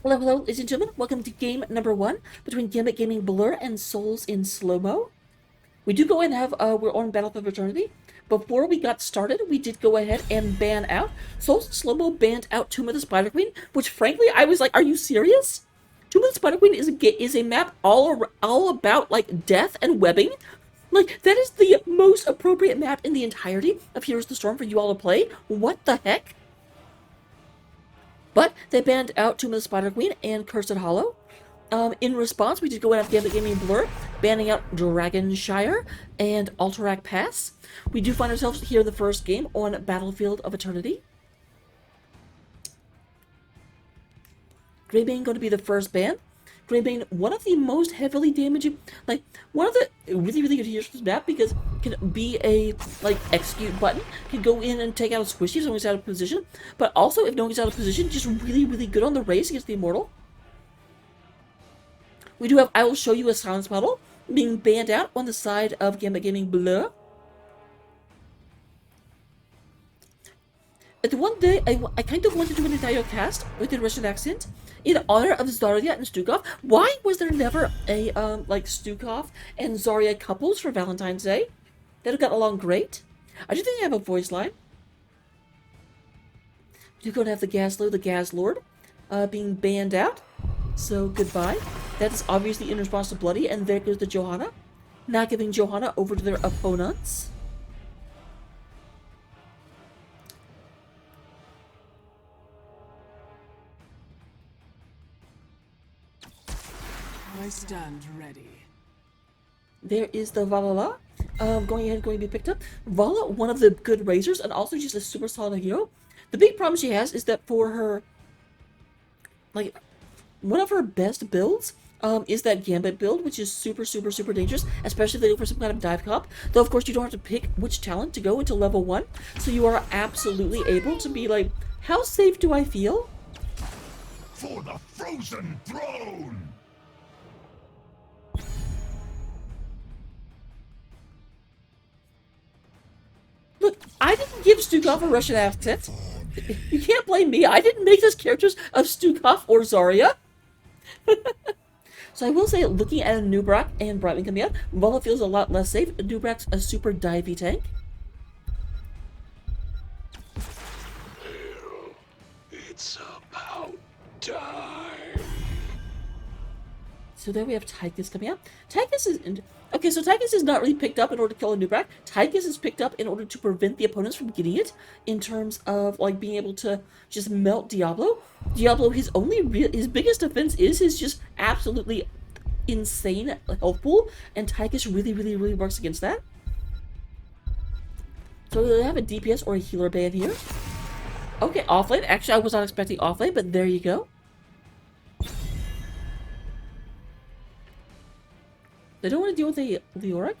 Hello, hello, ladies and gentlemen. Welcome to game number 1 between Gambit Gaming Blur and Souls in Slowmo. We do go ahead and have our own Battlefield of Eternity. Before we got started, we did go ahead and ban out. Souls in Slowmo banned out Tomb of the Spider Queen, which frankly, I was like, are you serious? Tomb of the Spider Queen is a map all about, like, death and webbing. Like, that is the most appropriate map in the entirety of Heroes of the Storm for you all to play. What the heck? But they banned out Tomb of the Spider Queen and Cursed Hollow. In response, we did go out of Gambit Gaming Blur, banning out Dragonshire and Alterac Pass. We do find ourselves here in the first game on Battlefield of Eternity. Greybane going to be the first ban. Greybane, one of the most heavily damaging, like, one of the really, really good heroes for this map because can be a, like, execute button, can go in and take out a squishy if someone's out of position, but also, if no one's out of position, just really, really good on the race against the Immortal. We do have I Will Show You a Silence model being banned out on the side of Gambit Gaming Blur. At one day, I kind of wanted to do an entire cast with a Russian accent in honor of Zarya and Stukov. Why was there never a, like, Stukov and Zarya couples for Valentine's Day? That would have got along great. I do think I have a voice line. You're going to have the Gas Lord, being banned out. So, goodbye. That is obviously in response to Bloody, and there goes the Johanna. Not giving Johanna over to their opponents. I stand ready. There is the Valhalla, going ahead and going to be picked up. Vala, one of the good razors, and also just a super solid hero. The big problem she has is that for her, like, one of her best builds, is that Gambit build, which is super, super, super dangerous, especially if they go for some kind of dive comp. Though, of course, you don't have to pick which talent to go into level 1, so you are absolutely able to be like, how safe do I feel? For the frozen throne! Look, I didn't give Stukov a Russian accent. You can't blame me. I didn't make those characters of Stukov or Zarya. So I will say, looking at a Nubrak and Brightman coming out, Vala feels a lot less safe. Nubrak's a super divey tank. It's about time. So there we have Tychus coming out. Tychus is... Okay, so Tychus is not really picked up in order to kill a Nubrak. Tychus is picked up in order to prevent the opponents from getting it, in terms of, like, being able to just melt Diablo. Diablo, his biggest defense is his just absolutely insane health pool, and Tychus really, really, really works against that. So we have a DPS or a healer ban here. Okay, offlane. Actually, I was not expecting offlane, but there you go. They don't want to deal with the Leoric.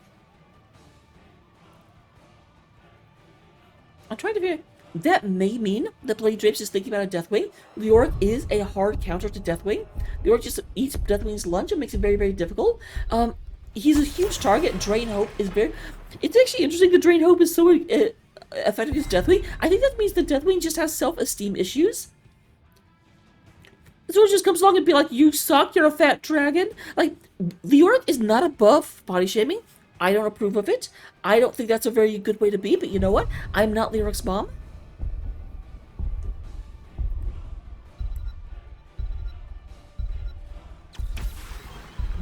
I'm trying to figure... That may mean that Bloody Drapes is thinking about a Deathwing. Leoric is a hard counter to Deathwing. Leoric just eats Deathwing's lunch and makes it very, very difficult. He's a huge target. Drain Hope is very... It's actually interesting that Drain Hope is so effective against Deathwing. I think that means that Deathwing just has self-esteem issues. So it just comes along and be like, you suck, you're a fat dragon. Like, Leoric is not above body shaming. I don't approve of it. I don't think that's a very good way to be, but you know what? I'm not Leoric's mom.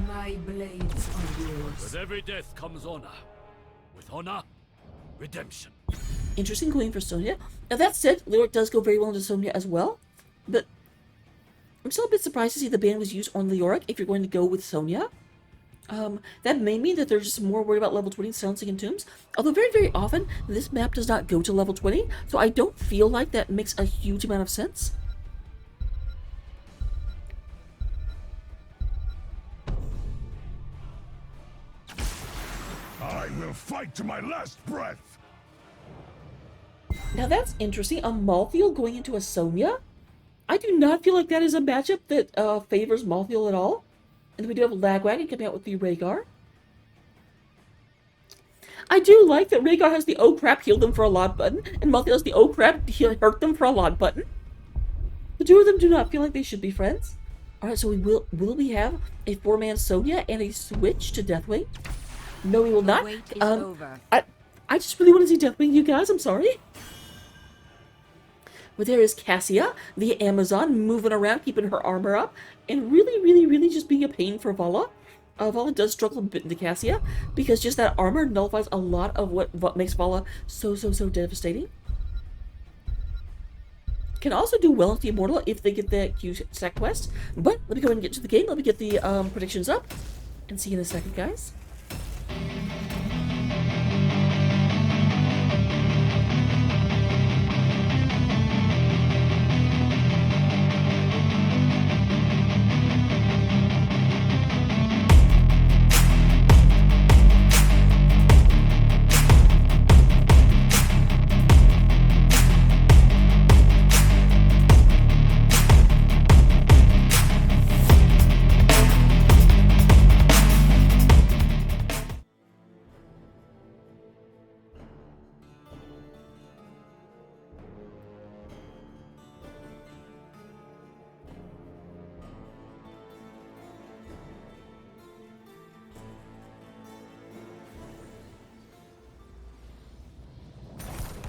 My blades are yours. With every death comes honor. With honor, redemption. Interesting going for Sonya. Now that said, Leoric does go very well into Sonya as well, but I'm still a bit surprised to see the ban was used on Leoric if you're going to go with Sonya. That may mean that they're just more worried about level 20 silencing and tombs. Although very, very often, this map does not go to level 20, so I don't feel like that makes a huge amount of sense. I will fight to my last breath! Now that's interesting. A Malthael going into a Sonya? I do not feel like that is a matchup that favors Malthael at all. And then we do have Lagwagon coming out with the Rhaegar. I do like that Rhaegar has the oh crap heal them for a lot button, and Malthael has the oh crap hurt them for a lot button. The two of them do not feel like they should be friends. Alright, so will we have a 4-man Sonya and a switch to Deathwing? No, we will not. Wait is over. I just really want to see Deathwing, you guys. I'm sorry. But there is Cassia, the Amazon, moving around, keeping her armor up, and really, really, really just being a pain for Vala. Vala does struggle a bit into Cassia, because just that armor nullifies a lot of what makes Vala so devastating. Can also do well with the Immortal if they get that Q-Sack quest. But let me go ahead and get to the game. Let me get the predictions up, and see you in a second, guys.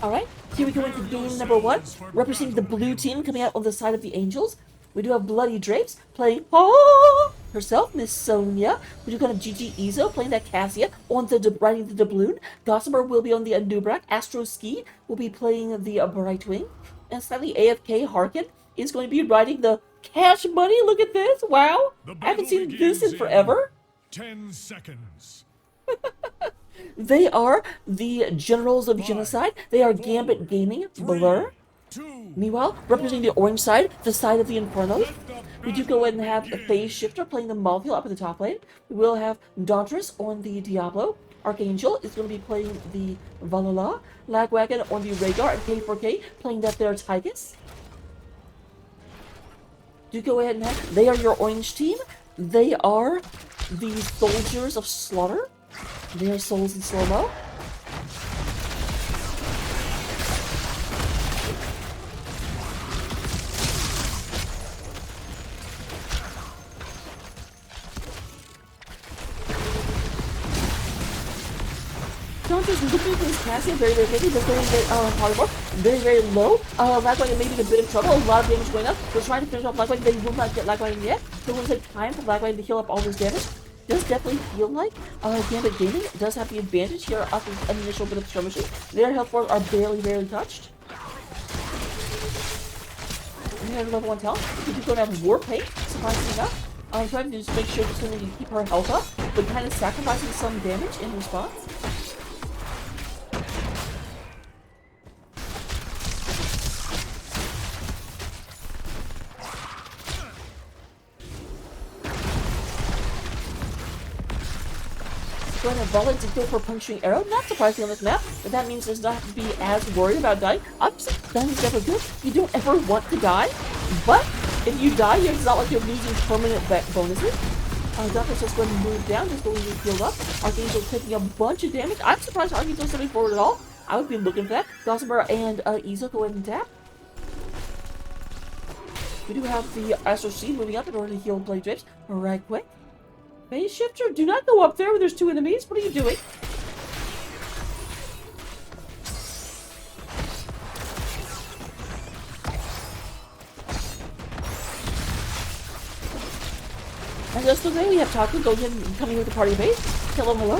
Alright, here we go into game number 1, representing the blue team coming out on the side of the Angels. We do have Bloody Drapes playing herself, Miss Sonya. We do kind of GG Izo playing that Cassia on the riding the doubloon. Gossamer will be on the Nubrak. Astro Ski will be playing the Brightwing. And slightly AFK Harkin is going to be riding the Cash Money. Look at this. Wow. I haven't seen this in forever. 10 seconds. They are the Generals of Genocide. They are Gambit Gaming, Blur. Meanwhile, representing the orange side, the side of the Infernos, we do go ahead and have a Phase Shifter playing the Malthael up in the top lane. We will have Dauntress on the Diablo. Archangel is going to be playing the Valhalla. Lagwagon on the Rhaegar, and K4K playing that there Tychus. Do go ahead and have, they are your orange team. They are the Soldiers of Slaughter. They are Souls in Slowmo. Dauntress looking for his Cassia very quickly. Just going to get polymorph very low. Lagwagon may be in a bit of trouble. A lot of damage going up. We're trying to finish off Lagwagon. They will not get Lagwagon yet. So it will take time for Lagwagon to heal up all this damage. Does definitely feel like Gambit Gaming does have the advantage here off of an initial bit of skirmishing. Their health bars are barely touched. We have level 1 health. We do go to have War Paint, surprisingly enough. Trying to just make sure that to keep her health up, but kind of sacrificing some damage in response. Going to Vala did go for a puncturing arrow, not surprising on this map, but that means there's not have to be as worried about dying. Obviously, dying is never good. You don't ever want to die, but if you die, it's not like you're losing permanent bonuses. Dauntress just going to move down, just going to heal up. Archangel taking a bunch of damage. I'm surprised Archangel's stepping forward at all. I would be looking for that. Gossamer and Izo go ahead and tap. We do have the Astro Seed moving up in order to heal Bloody Drapes right quick. Phase Shifter, do not go up there where there's 2 enemies. What are you doing? And just today we have Taco going in and coming with the party base. Hello.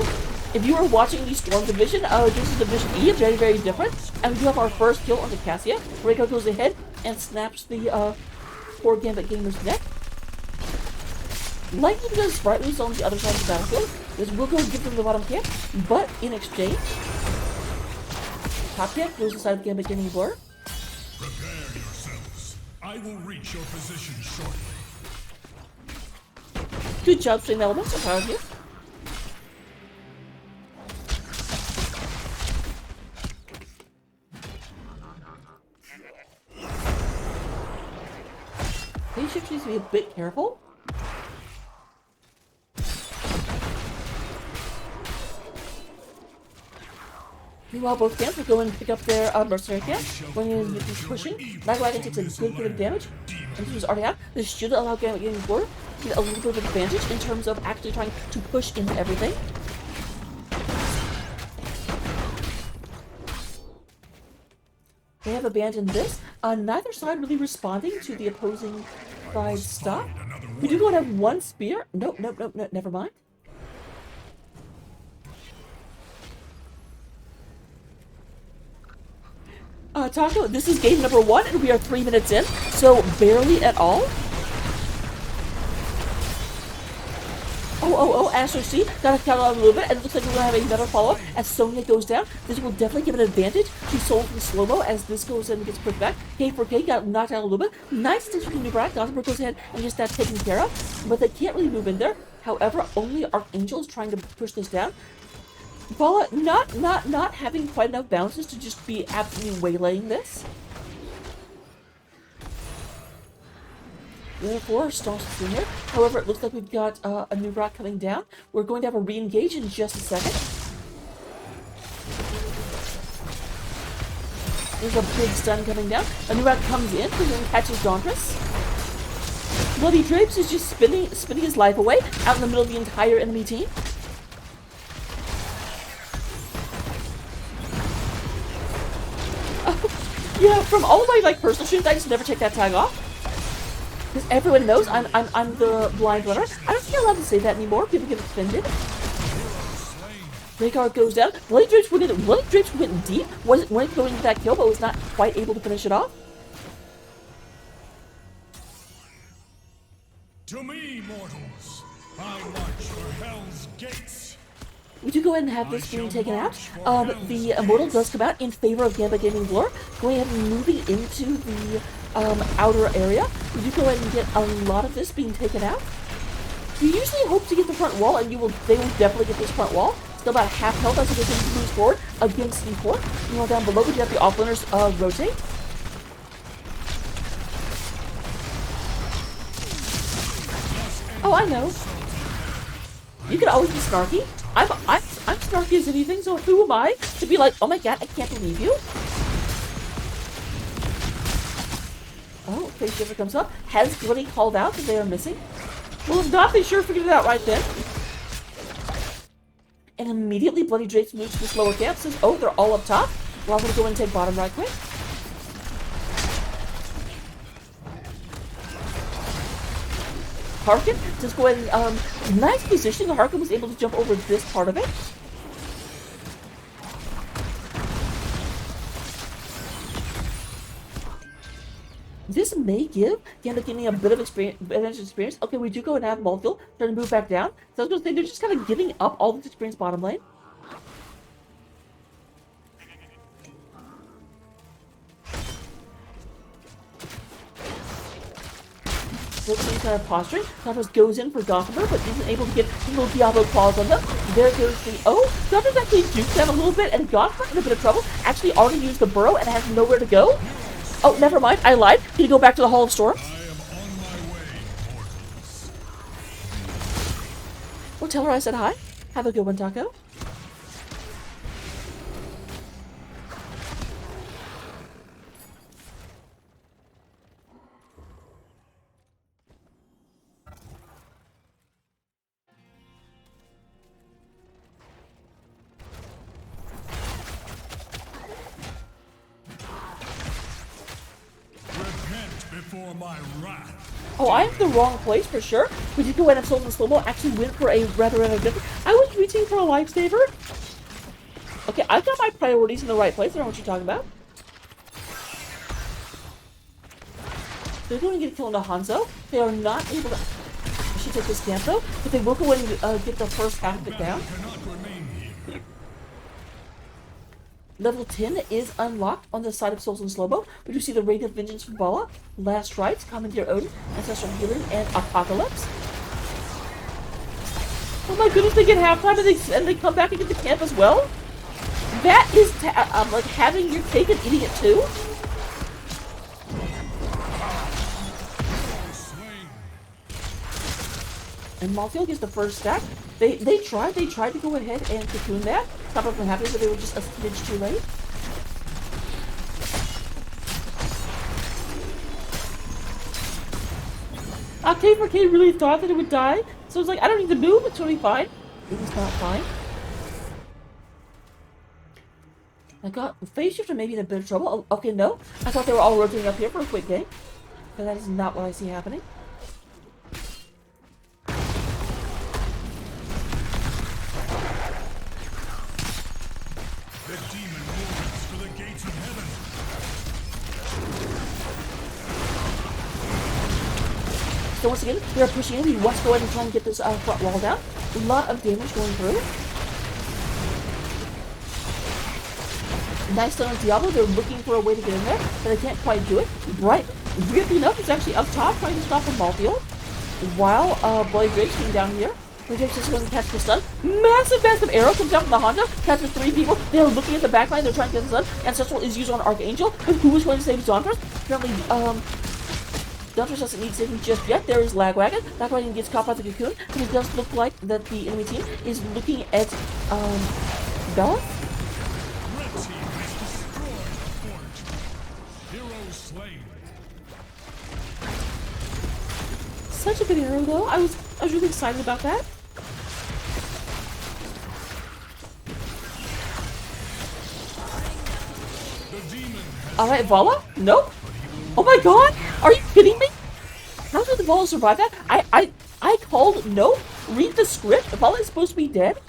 If you are watching the Storm Division, this is Division E, very different. And we do have our first kill on the Cassia. Raka goes ahead and snaps the poor Gambit Gamer's neck. Lightning does sprightly on the other side of the battlefield. This will go give them the bottom camp, but in exchange, top camp goes inside of Gambit Gaming Blur. Prepare yourselves. I will reach your position shortly. Good job, Stream Elements. I'm proud of you. Phase Shift needs to be a bit careful. Meanwhile, both camps will go and pick up their mercenary camp. When you keep pushing, Lagwagon takes a good bit of damage. and was already out. This should allow Gambit Gaming Blur to get a little bit of advantage in terms of actually trying to push into everything. They have abandoned this. Neither side really responding to the opposing side's stop. We do go and have one spear. Nope, never mind. Taco, this is game number 1, and we are 3 minutes in, so barely at all. Oh, Astro C, gotta count out a little bit, and it looks like we're gonna have another follow-up as Sonya goes down. This will definitely give an advantage to Soul and Slowmo as this goes in and gets pushed back. K4K got knocked out a little bit. Nice attention from Nubrak. Gothenburg goes ahead and gets that taken care of, but they can't really move in there. However, only Archangel is trying to push this down. Bala not having quite enough bounces to just be absolutely waylaying this. Therefore, Stomps is in here. However, it looks like we've got a new rock coming down. We're going to have a re-engage in just a second. There's a big stun coming down. A new rock comes in, and then catches Dauntress. Bloody Drapes is just spinning his life away out in the middle of the entire enemy team. Yeah, from all of my personal streams, I just never take that tag off. Because everyone knows I'm the blind runner. I don't think I'm allowed to say that anymore. People get offended. Rhaegar goes down. Bloody Drapes went deep. Wasn't going to that kill, but was not quite able to finish it off. To me, mortals, I march for Hell's gates. We do go ahead and have this being taken out. The Immortal does come out in favor of Gambit Gaming Blur, going ahead and moving into the outer area. We do go ahead and get a lot of this being taken out. You usually hope to get the front wall, and they will definitely get this front wall. Still about half health as they continue to move forward against C4. Meanwhile, down below, we have the offlaners rotate. Oh, I know. You can always be snarky. I'm snarky as anything, so who am I to be like, oh my god, I can't believe you? Oh, Face Shiver comes up. Has Bloody called out that they are missing? Well, if not, they sure figured it out right then. And immediately Bloody Drapes moves to this lower camp, says, oh, they're all up top. Well, I'm gonna go and take bottom right quick. Harkin, just go ahead and, nice positioning. Harkin was able to jump over this part of it. This may give Gambit Gaming a bit of experience. Okay, we do go and have Mulfield trying to move back down. So I was going to say, they're just kind of giving up all this experience bottom lane. Looks kind of posturing. Dauntress goes in for Gothenburg, but isn't able to get little Diablo claws on them. There goes the... Oh, Dauntress actually duked them a little bit, and Gothenburg in a bit of trouble. Actually already used the burrow and has nowhere to go. Oh, never mind. I lied. Can you go back to the Hall of Storms? I am on my way, mortals. Or tell her I said hi. Have a good one, Taco. Before my wrath. Oh, I'm in the wrong place for sure. We did go ahead and Soul and Slowmo actually went for a rather different. I was reaching for a lifesaver. Okay, I've got my priorities in the right place. I don't know what you're talking about. They're going to get a kill into Hanzo. They are not able to actually take this camp though, but they will go ahead and get the first half of it down. Level 10 is unlocked on the side of Souls and Slowmo. We do see the Radiant Vengeance from Bala, Last Rites, Commandeer Odin, Ancestral Healing, and Apocalypse. Oh my goodness, they get halftime and they come back and get the camp as well? That is like having your cake and eating it too? And Malfield gets the first stack. They tried to go ahead and cocoon that. Stop it from happening, but they were just a smidge too late. K4K really thought that it would die, so I was like, I don't need to move, it's totally fine. It was not fine. I got phase shifter maybe in a bit of trouble. Oh, okay, no. I thought they were all rotating up here for a quick game. But that is not what I see happening. The demon moves for the gates of heaven. So once again, we are pushing in. We want to go ahead and try and get this front wall down. A lot of damage going through. Nice stun on Diablo. They're looking for a way to get in there, but they can't quite do it. Right, weirdly enough, it's actually up top trying to stop the Malfield. While Bloody Drake's came down here. Bloody Drake's just going to catch the stun. Massive arrow comes down from the Honda, catches 3 people. They're looking at the backline, they're trying to get the stun. Ancestral is used on Archangel, but who is going to save Dauntress? Apparently, Dauntress doesn't need saving just yet. There is Lagwagon. Lagwagon gets caught by the cocoon, and it does look like that the enemy team is looking at Bella. Red team has destroyed the fort. Hero slain. Such a good arrow, though. I was really excited about that. The demon has All right, Vala? Nope. Oh my God! Are you kidding me? How did the Vala survive that? I called no. Read the script. Vala is supposed to be dead.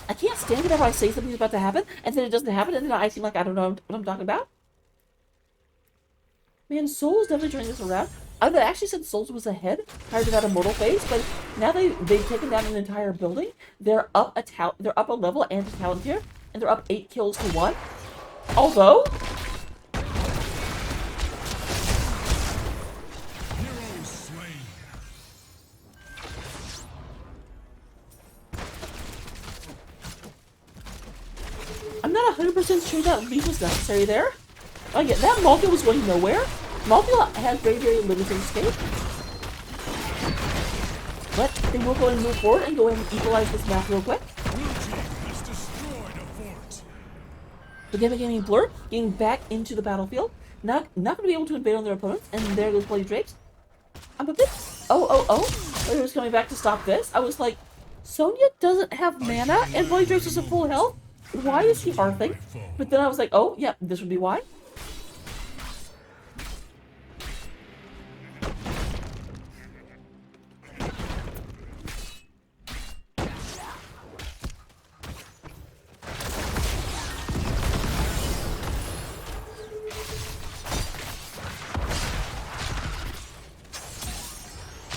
I can't stand whenever I say something's about to happen, and then it doesn't happen, and then I seem like I don't know what I'm talking about. Man, Souls definitely turning this around. I would have actually said Souls was ahead prior to that immortal phase, but now they've taken down an entire building. They're up a level and a talent tier, and they're up 8 kills to 1. Although hero slain. I'm not 100% sure that leap was necessary there. Oh yeah, that Malfield was going nowhere. Malfield has very limited escape. But they will go and move forward and go and equalize this map real quick. Blue team has destroyed a fort. The Gambit Gaming Blur getting back into the battlefield. Not going to be able to invade on their opponents. And there goes Bloody Drapes. I'm a bit... Oh. He was coming back to stop this. I was like, Sonya doesn't have mana and Bloody Drapes is at full health. Why is he hearthing? But then I was like, oh, yeah, this would be why.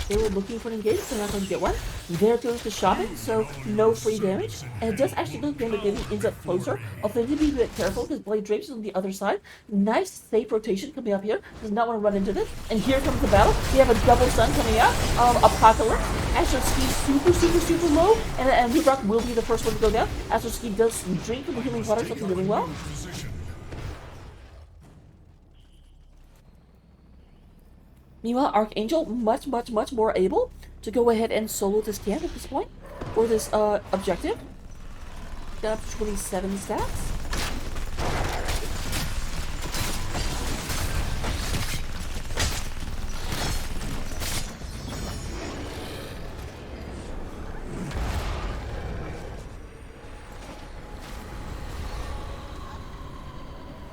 They were looking for an engagement, they're not going to get one. There goes the shaman, so no free damage. And it does actually look like Gambit ends up closer. Although they need to be a bit careful because Blade Drapes is on the other side. Nice safe rotation coming up here. Does not want to run into this. And here comes the battle. We have a double stun coming out. Apocalypse. Astro Ski super low. And Lubrock will be the first one to go down. Astro Ski does drink from the healing water, something really well. Position. Meanwhile, Archangel, much more able to go ahead and solo this camp at this point, or this objective. Got up to 27 stats.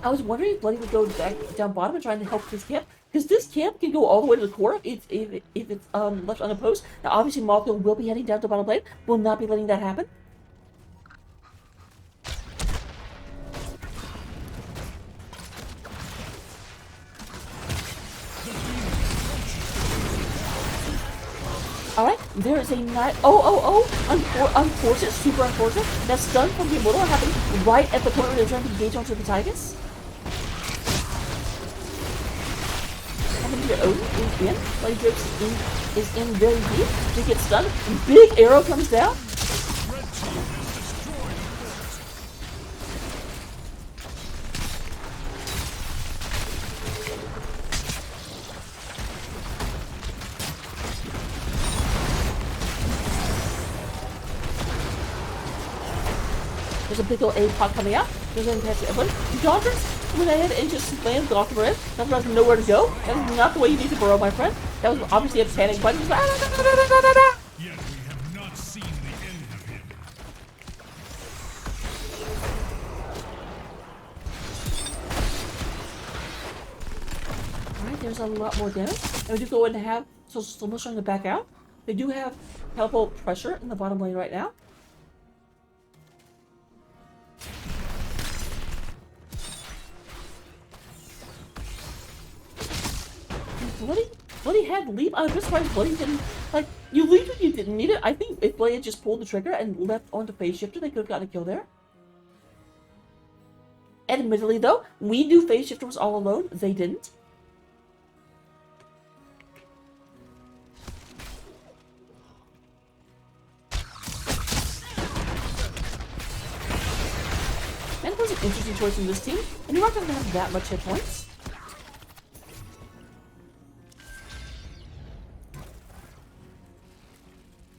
I was wondering if Bloody would go back down bottom and trying to help this camp, because this camp can go all the way to the core if it's left unopposed. Now, obviously, Malfield will be heading down to bottom lane. Will not be letting that happen. Alright, there is a nice... Unfortunate, super unfortunate. That stun from the Immortal happened right at the point where they're trying to engage onto the Tigus. Your Odin is in. Bloody Drapes is in very deep. They get stunned. Big arrow comes down. Red team has destroyed a There's a big old APOC coming out. There's going to catch everyone. Dauntress went ahead and just slammed Gothimer in. Gothimer has nowhere to go. That is not the way you need to burrow, my friend. That was obviously a panic button. Just, Yet we have not seen the end of him. Alright, there's a lot more damage. And we do go ahead and have Slowmo trying to back out. They do have helpful pressure in the bottom lane right now. Bloody had leap. I was just surprised Bloody didn't, like, you leaped when you didn't need it. I think if Bloody had just pulled the trigger and left onto phase shifter, they could have gotten a kill there. Admittedly though, we knew phase shifter was all alone. They didn't. Man, that was an interesting choice in this team, and you're not going to have that much hit points.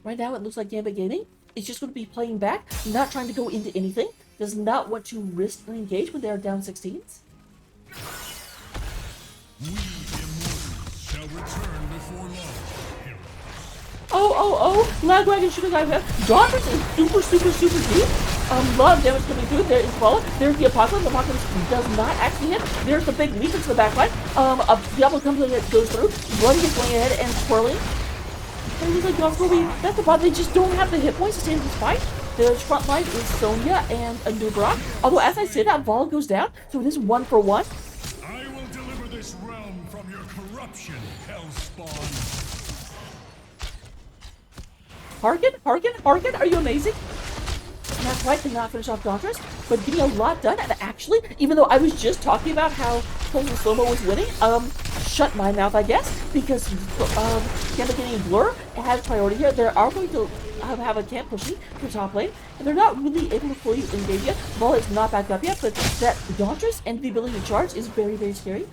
Right now, it looks like Gambit Gaming is just going to be playing back, not trying to go into anything, does not want to risk and engage when they are down 16s. We immortals shall return before long, heroes. Oh, Lagwagon should have got him. Daughters is super deep. A lot of damage coming through. There is Vola. There's the Apocalypse. The Apocalypse does not actually hit. There's the big leap into the backline. Diablo comes in and goes through. Bloody is going ahead and twirling. And he's like, that's the problem. They just don't have the hit points to stand this fight. The front line is Sonya and Anubra. Although, as I say that, Vola goes down. So it is 1 for 1. I will deliver this realm from your corruption, Hellspawn. Harkin, are you amazing? Not quite, did not finish off Dauntress, but getting a lot done, and actually, even though I was just talking about how Slowmo was winning, shut my mouth, I guess, because Gambit getting Blur has priority here. They are going to have a camp pushing to top lane, and they're not really able to fully engage yet. Ball is not backed up yet, but that Dauntress and the ability to charge is very, very scary.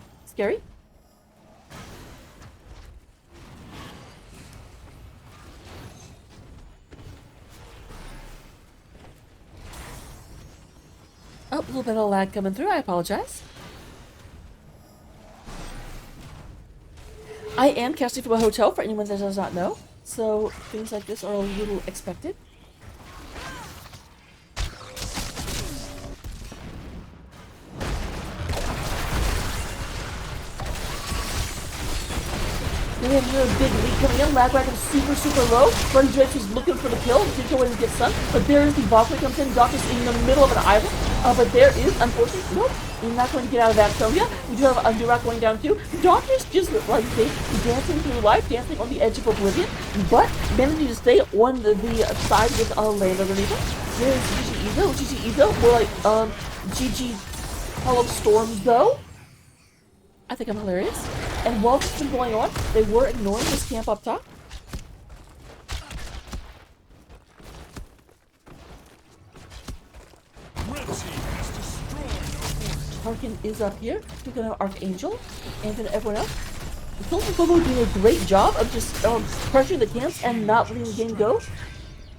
Oh, a little bit of lag coming through. I apologize. I am casting from a hotel, for anyone that does not know, so things like this are a little expected. We have another big lead coming in. Lagwagon super low. Running Dredge is looking for the kill. Did go in and get stunned, but there is the Valkyrie comes in. Doc is in the middle of an island. But there is, unfortunately, nope, you're not going to get out of that Sonya. We do have Durak going down too. Doc is just like dancing through life, dancing on the edge of oblivion, but managing to stay on the side with land underneath him. There's GG Ezo, more like GG Hollow Storm though. I think I'm hilarious. And while this has been going on, they were ignoring this camp up top. Red team has destroyed a fort. Harkin is up here. We're gonna have Archangel and then everyone else. Slowmo doing a great job of just pressuring the camps and not letting the game go.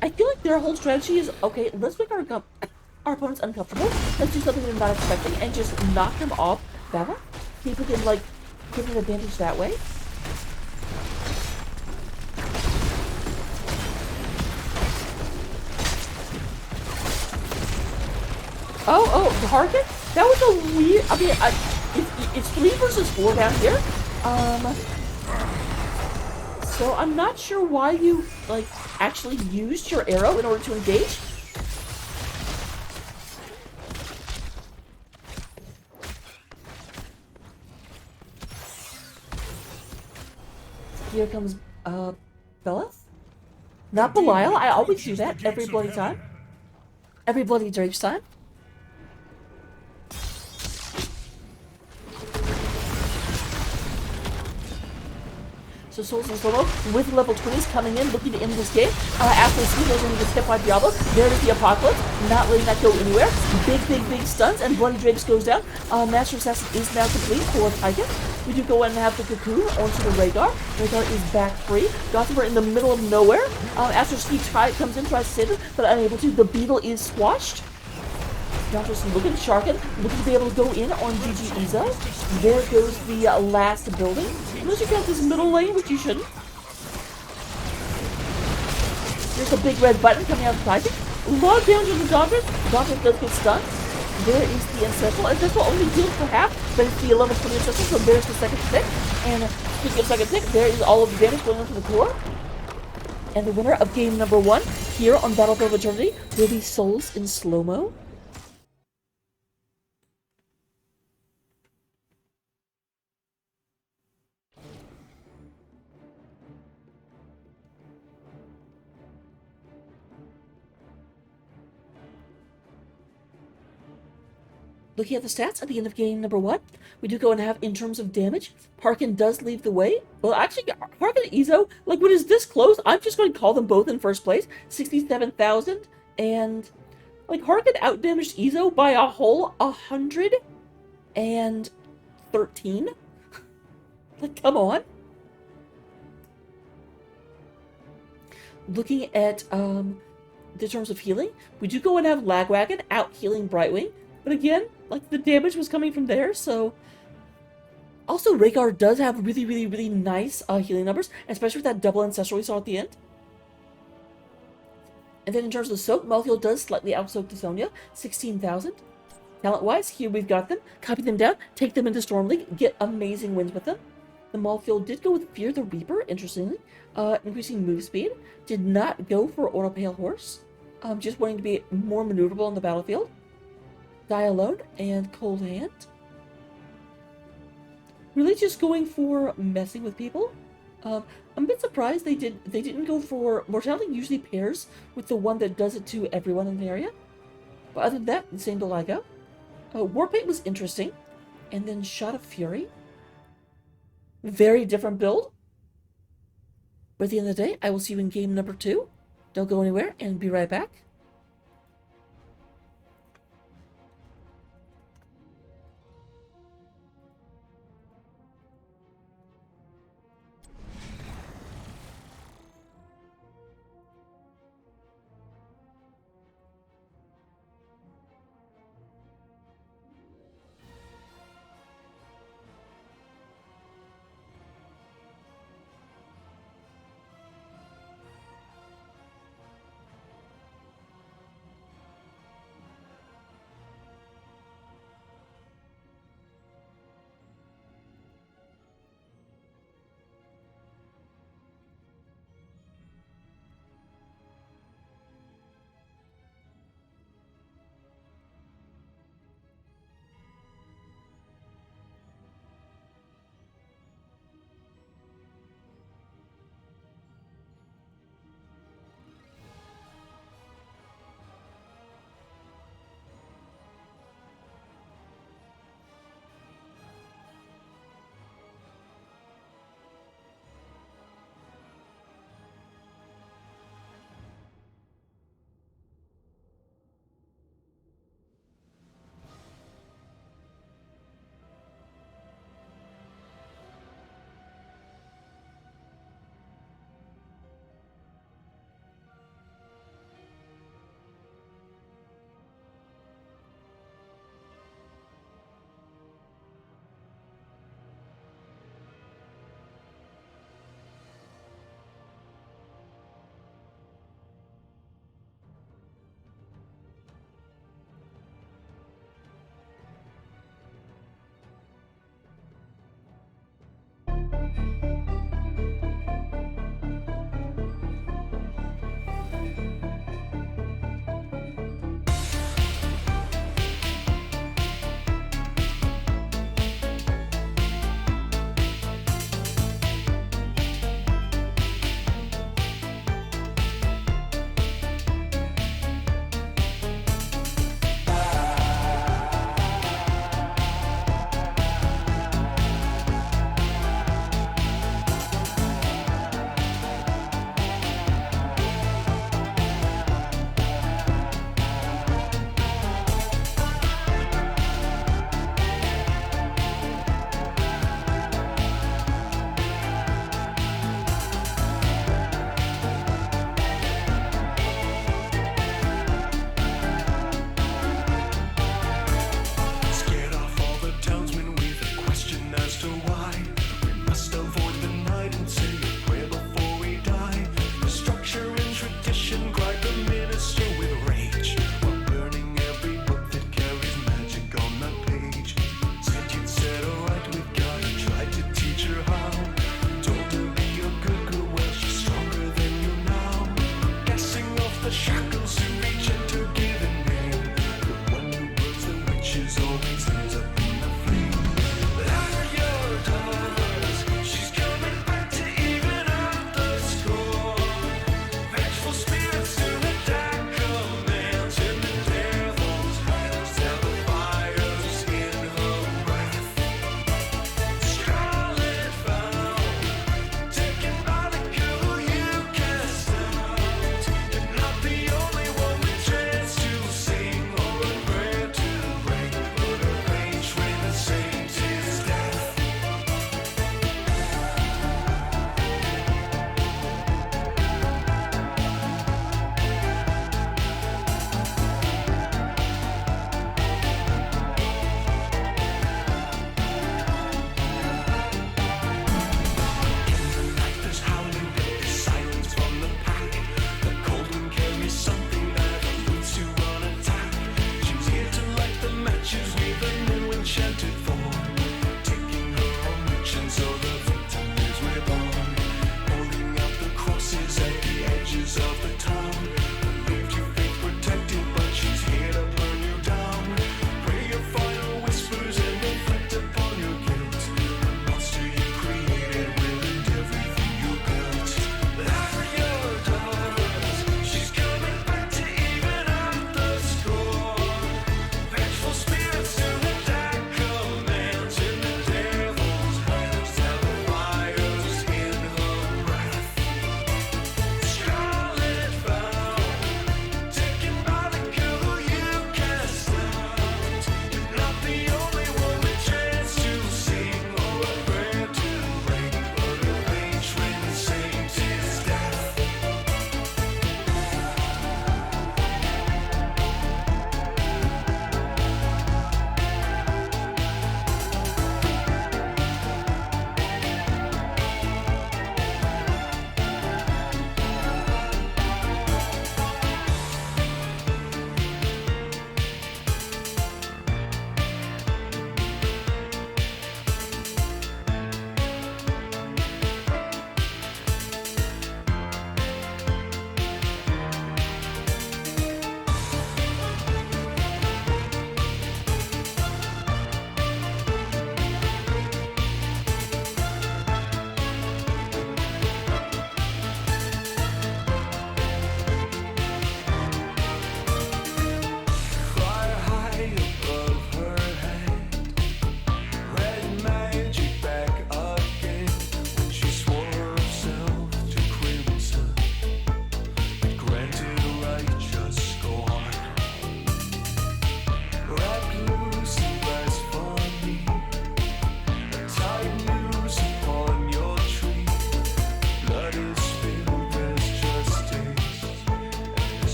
I feel like their whole strategy is, okay, let's make our opponents uncomfortable. Let's do something they're not expecting and just knock them off battle. People can, like, give an advantage that way. Oh, Harkin? That was a weird, I mean, it's 3 versus 4 down here. So I'm not sure why you, like, actually used your arrow in order to engage. Here comes, Belith? Not Belial, I always do that every bloody time. Every bloody Drake's time. So Souls and Slowmo with level 20s coming in, looking to end this game. After this they're going to get hit by Diablo. There is the Apocalypse, not letting that go anywhere. Big stuns, and Bloody Drapes goes down. Master Assassin is now complete for Titan. We do go in and have the Cocoon onto the Rhaegar. Rhaegar is back free. Gothimer in the middle of nowhere. After Ski comes in, tries to save him, but unable to. The Beetle is squashed. Now just looking sharkin, looking to be able to go in on GG Izo. There goes the last building. Unless you count this middle lane, which you shouldn't. There's a big red button coming out of the typing. A lot of damage on the Dauntless. Dauntless does get stunned. There is the Ancestral. Ancestral only heals for half, but it's the 11 for the Ancestral, so there's the second tick. And speaking of second tick, there is all of the damage going onto the core. And the winner of game number 1 here on Battlefield of Eternity will be Souls in Slowmo. Looking at the stats at the end of game number 1, we do go and have, in terms of damage, Harkin does lead the way. Well, actually, Harkin and Izo, like, when it's this close, I'm just going to call them both in first place. 67,000, and, like, Harkin outdamaged Izo by a whole 113. Like, come on. Looking at, the terms of healing, we do go and have Lagwagon out healing Brightwing. But again, like, the damage was coming from there, so... Also, Rhaegar does have really, really, really nice healing numbers, especially with that double Ancestral we saw at the end. And then in terms of Soak, Malthael does slightly outsoak the Sonya, 16,000. Talent-wise, here we've got them. Copy them down, take them into Storm League, get amazing wins with them. The Malthael did go with Fear the Reaper, interestingly, increasing move speed. Did not go for Aura Pale Horse, just wanting to be more maneuverable on the battlefield. Die Alone and Cold Hand. Really just going for messing with people. I'm a bit surprised they didn't go for Mortality. Usually pairs with the one that does it to everyone in the area. But other than that, the same build I go. Warpaint was interesting. And then Shot of Fury. Very different build. But at the end of the day, I will see you in game number 2. Don't go anywhere and be right back.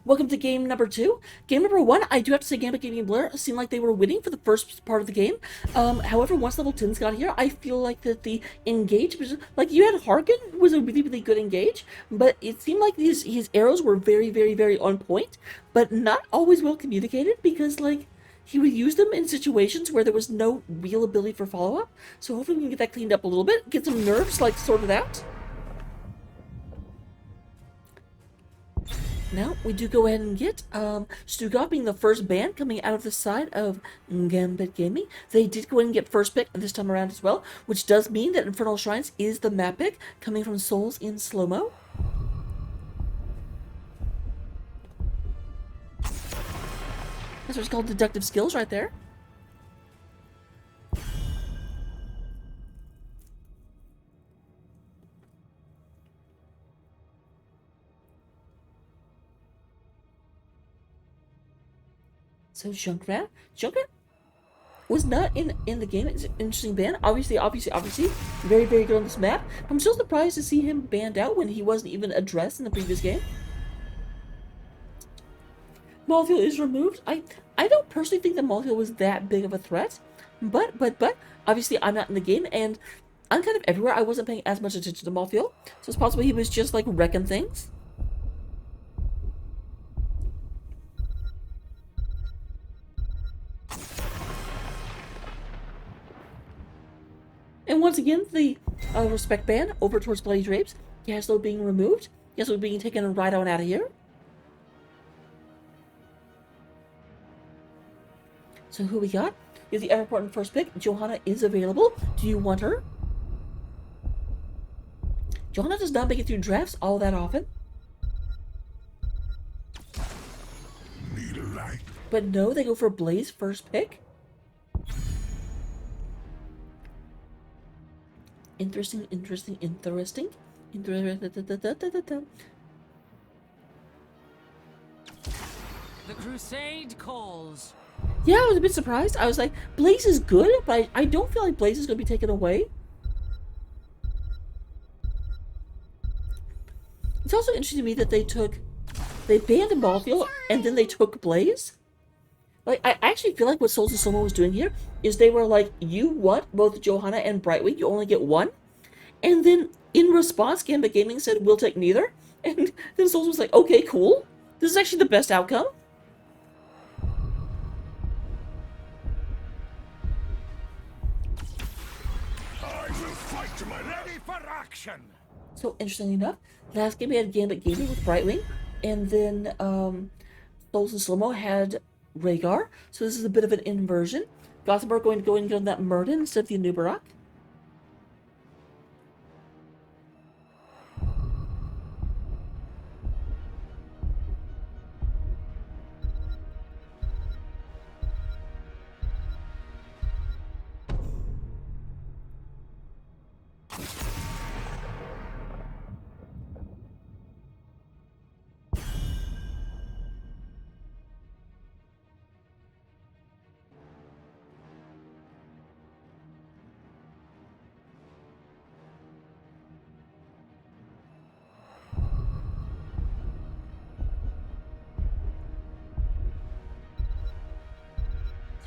Welcome to game number 2. Game number 1, I do have to say Gambit Gaming Blur seemed like they were winning for the first part of the game. However, once level 10s got here, I feel like that the engage was, like, you had Harkin, who was a really, really good engage, but it seemed like his arrows were very, very, very on point, but not always well communicated, because, like, he would use them in situations where there was no real ability for follow-up. So hopefully we can get that cleaned up a little bit, get some nerves, like, sorted out. Now, we do go ahead and get Stugot being the first ban coming out of the side of Gambit Gaming. They did go ahead and get first pick this time around as well, which does mean that Infernal Shrines is the map pick coming from Souls in Slowmo. That's what's called deductive skills right there. So Junkrat was not in the game. It's an interesting ban. Obviously, very, very good on this map. I'm still surprised to see him banned out when he wasn't even addressed in the previous game. Malthael is removed. I don't personally think that Malthael was that big of a threat, but obviously I'm not in the game and I'm kind of everywhere. I wasn't paying as much attention to Malthael, so it's possible he was just like wrecking things. And once again, the respect ban over towards Bloody Drapes. Gaslow being removed. Gaslow being taken right on out of here. So who we got? Is the ever important first pick. Johanna is available. Do you want her? Johanna does not make it through drafts all that often. Need a light. But no, they go for Blaze first pick. Interesting. The crusade calls. Yeah, I was a bit surprised. I was like, Blaze is good, but I don't feel like Blaze is going to be taken away. It's also interesting to me that they banned Malthael and then they took Blaze. Like, I actually feel like what Souls of Slowmo was doing here is they were like, you want both Johanna and Brightwing, you only get one. And then in response, Gambit Gaming said, we'll take neither. And then Souls was like, okay, cool. This is actually the best outcome. I will fight to my ready for action. So, interestingly enough, last game we had Gambit Gaming with Brightwing, and then Souls and Slowmo had Rhaegar. So this is a bit of an inversion. Gothenburg going to go in and get on that Murden instead of the Anubarak.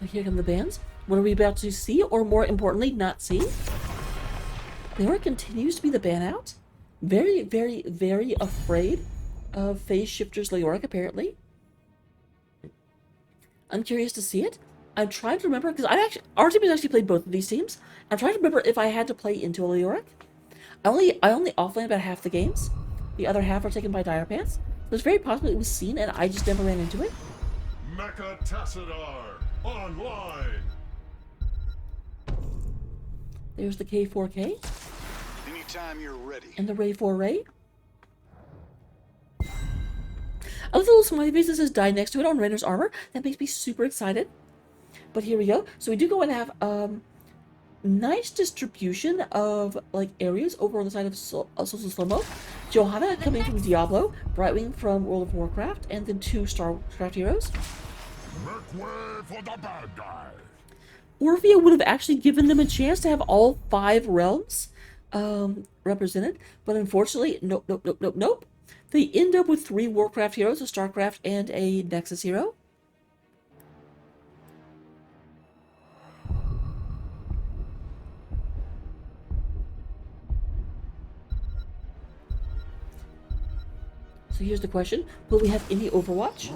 So here come the bans. What are we about to see, or more importantly, not see? Leora continues to be the ban out. Very, very, very afraid of Phase Shifter's Leoric, apparently. I'm curious to see it. I'm trying to remember, because our team has actually played both of these teams. I'm trying to remember if I had to play into a Leoric. I only offlane about half the games. The other half are taken by Dire Pants. So it's very possible it was seen and I just never ran into it. Mecha Tassadar online. There's the K4K. Anytime you're ready. And the Ray 4 Ray. A little smiley face that says die next to it on Rainer's armor. That makes me super excited. But here we go. So we do go and have nice distribution of like areas over on the side of Souls of Slowmo. Johanna coming from Diablo, Brightwing from World of Warcraft, and then 2 StarCraft heroes. Make way for the bad guy. Orphea would have actually given them a chance to have all 5 realms represented, but unfortunately, nope. They end up with 3 Warcraft heroes, a Starcraft, and a Nexus hero. So here's the question. Will we have any Overwatch?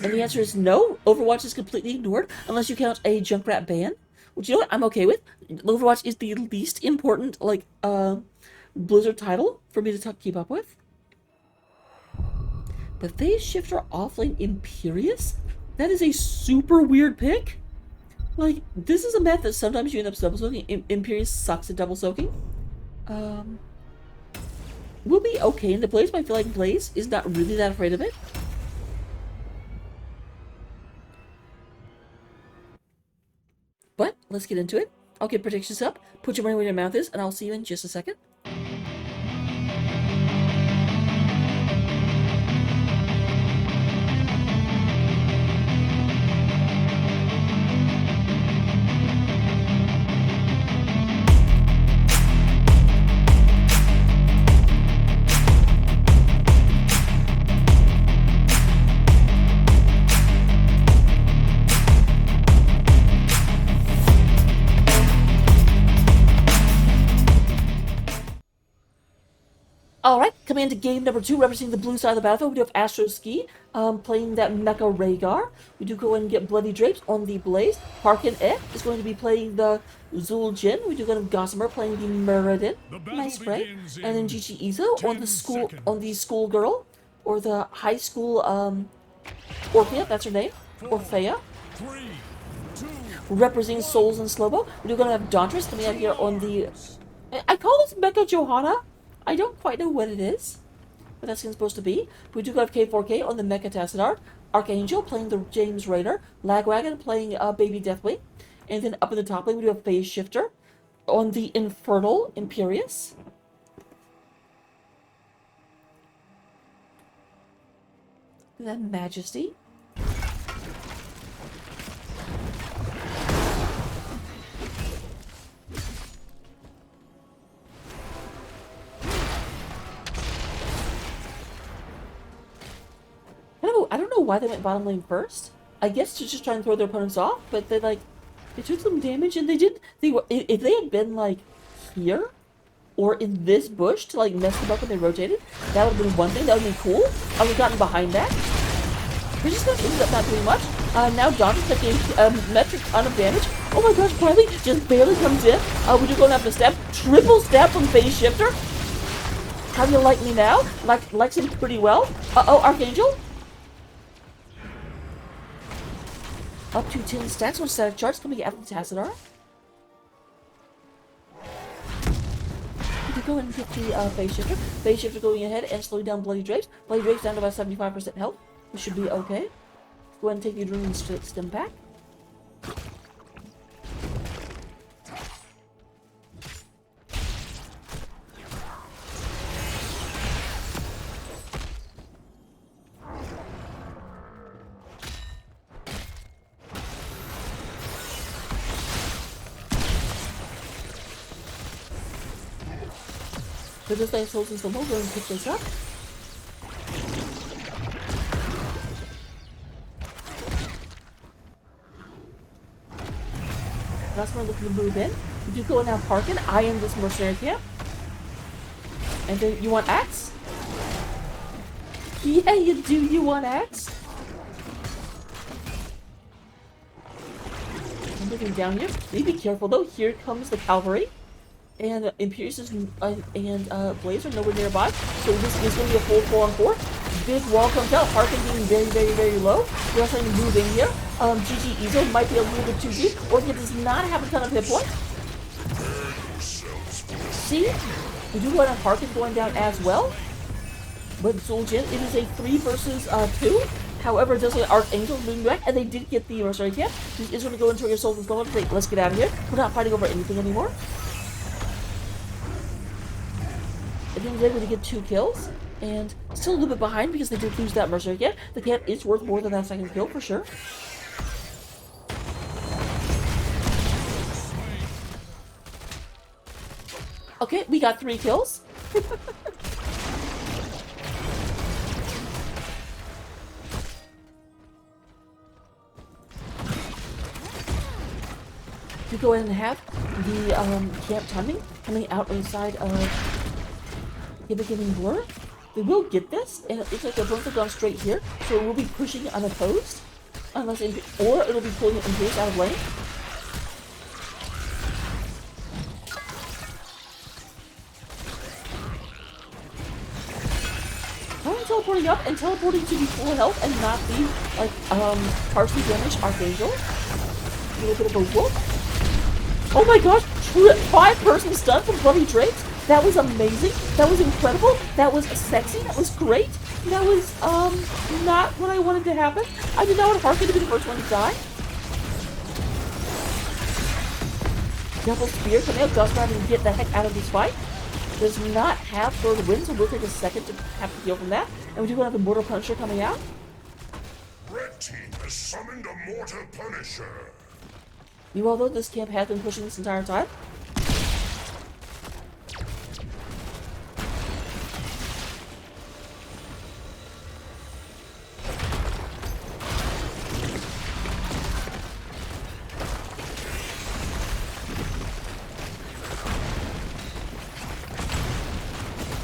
And the answer is no. Overwatch is completely ignored unless you count a Junkrat ban. Which, you know what, I'm okay with. Overwatch is the least important, like, Blizzard title for me to keep up with. But Phase Shifter offlane Imperious? That is a super weird pick. Like, this is a map that sometimes you end up double soaking. Imperious sucks at double soaking. We'll be okay in the Blaze, but I feel like Blaze is not really that afraid of it. But let's get into it. I'll get predictions up, put your money where your mouth is, and I'll see you in just a second. Alright, coming into game number 2, representing the blue side of the battlefield, we do have Astro Ski, playing that Mecha Rhaegar. We do go in and get Bloody Drapes on the Blaze. Harkin is going to be playing the Zul'jin. We do go to Gossamer playing the Muradin. Nice spray. And then Gigi Izo on the schoolgirl, or the high school, Orphea, that's her name, Orphea. Representing Souls in Slowmo. We do go to have Dauntress coming out here on the, I call this Mecha Johanna. I don't quite know what it is, what that's supposed to be. We do have K4K on the Mecha Tassadar, Archangel playing the James Raider, Lagwagon playing Baby Deathwing, and then up in the top lane we do have Phase Shifter on the Infernal Imperious. And then Majesty. I don't know why they went bottom lane first. I guess to just try and throw their opponents off, but they took some damage and if they had been like here or in this bush to like mess them up when they rotated, that would have been one thing. That would have been cool. I would have gotten behind that. We're just gonna ended up not doing much. Now Dauntress taking metric ton of damage. Oh my gosh, Bradley just barely comes in. We do go and have to step. Triple step from Phase Shifter. How do you like me now? Likes him pretty well. Uh-oh, Archangel. Up to 10 stacks, one static charge coming after the Tassadar. We can go ahead and get the Phase Shifter. Phase Shifter going ahead and slowing down Bloody Drapes. Bloody Drapes down to about 75% health. We should be okay. Go ahead and take the Adrenaline Stim Pack. So just like Souls in Slowmo, go and pick this up. That's when we're looking to move in. We do go and have Harkin eye in this mercenary camp. And then you want Axe? Yeah, you do. You want Axe? I'm moving down here. Be careful though. Here comes the cavalry. And Imperious and Blaze are nowhere nearby, so this is going to be a full 4-on-4. Big wall comes out, Harkin being very, very, very low. We're also going to move in here. GG Izo might be a little bit too deep, or he does not have a ton of hit points. See? We do want a Harkin going down as well. But Zul'jin, it is a 3 versus 2. However, it does say Archangel moving back, and they did get the mercenary camp. He is going to go into your Souls and Slowmo and say, let's get out of here. We're not fighting over anything anymore. And then they're able to get 2 kills, and still a little bit behind because they did lose that mercenary camp. The camp is worth more than that second kill for sure. Okay, we got 3 kills. to go ahead and have the camp timing coming out on the side of Gambit Gaming Blur. They will get this, and it's like they're both have gone straight here, so it will be pushing unopposed, unless or it'll be pulling it in out of lane. I'm teleporting up and teleporting to be full health and not be like partially damaged Archangel. A little bit of a whoop. Oh my gosh, 5-person stun from Bloody Drakes. That was amazing. That was incredible. That was sexy. That was great. That was not what I wanted to happen. I did not want Harkin to be the first one to die. Double spear coming out. Gust having to get the heck out of this fight. Does not have for the win, so we'll take a second to have to heal from that. And we do have the Mortal Punisher coming out. Red team has summoned a Mortal Punisher. Meanwhile, though, this camp has been pushing this entire time.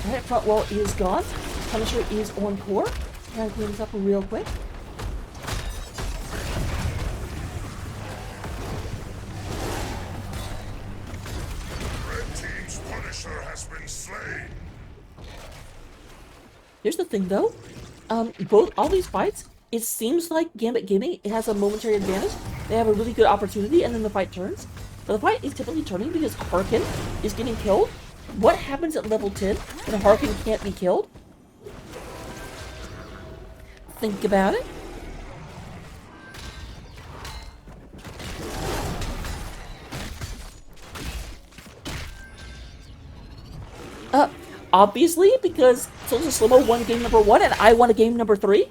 Alright, front wall is gone. Punisher is on core. Trying to clean this up real quick. Punisher has been slain. Here's the thing, though. All these fights, it seems like Gambit Gaming, it has a momentary advantage. They have a really good opportunity, and then the fight turns. But the fight is typically turning because Harkin is getting killed. What happens at level 10 when Harkin can't be killed? Think about it. Obviously, because Soldier Slowmo won game number 1 and I won a game number 3.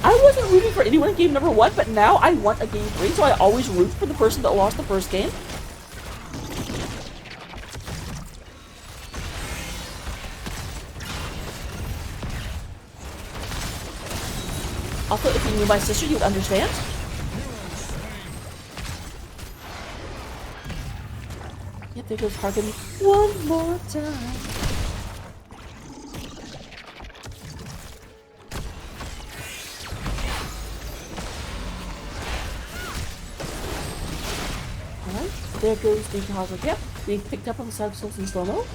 I wasn't rooting for anyone in game number 1, but now I want a game 3, so I always root for the person that lost the first game. Also, if you knew my sister, you would understand. Yep, there goes Harkin one more time. Alright, there goes the Cosmic Cap being picked up on the side of Souls in Slowmo.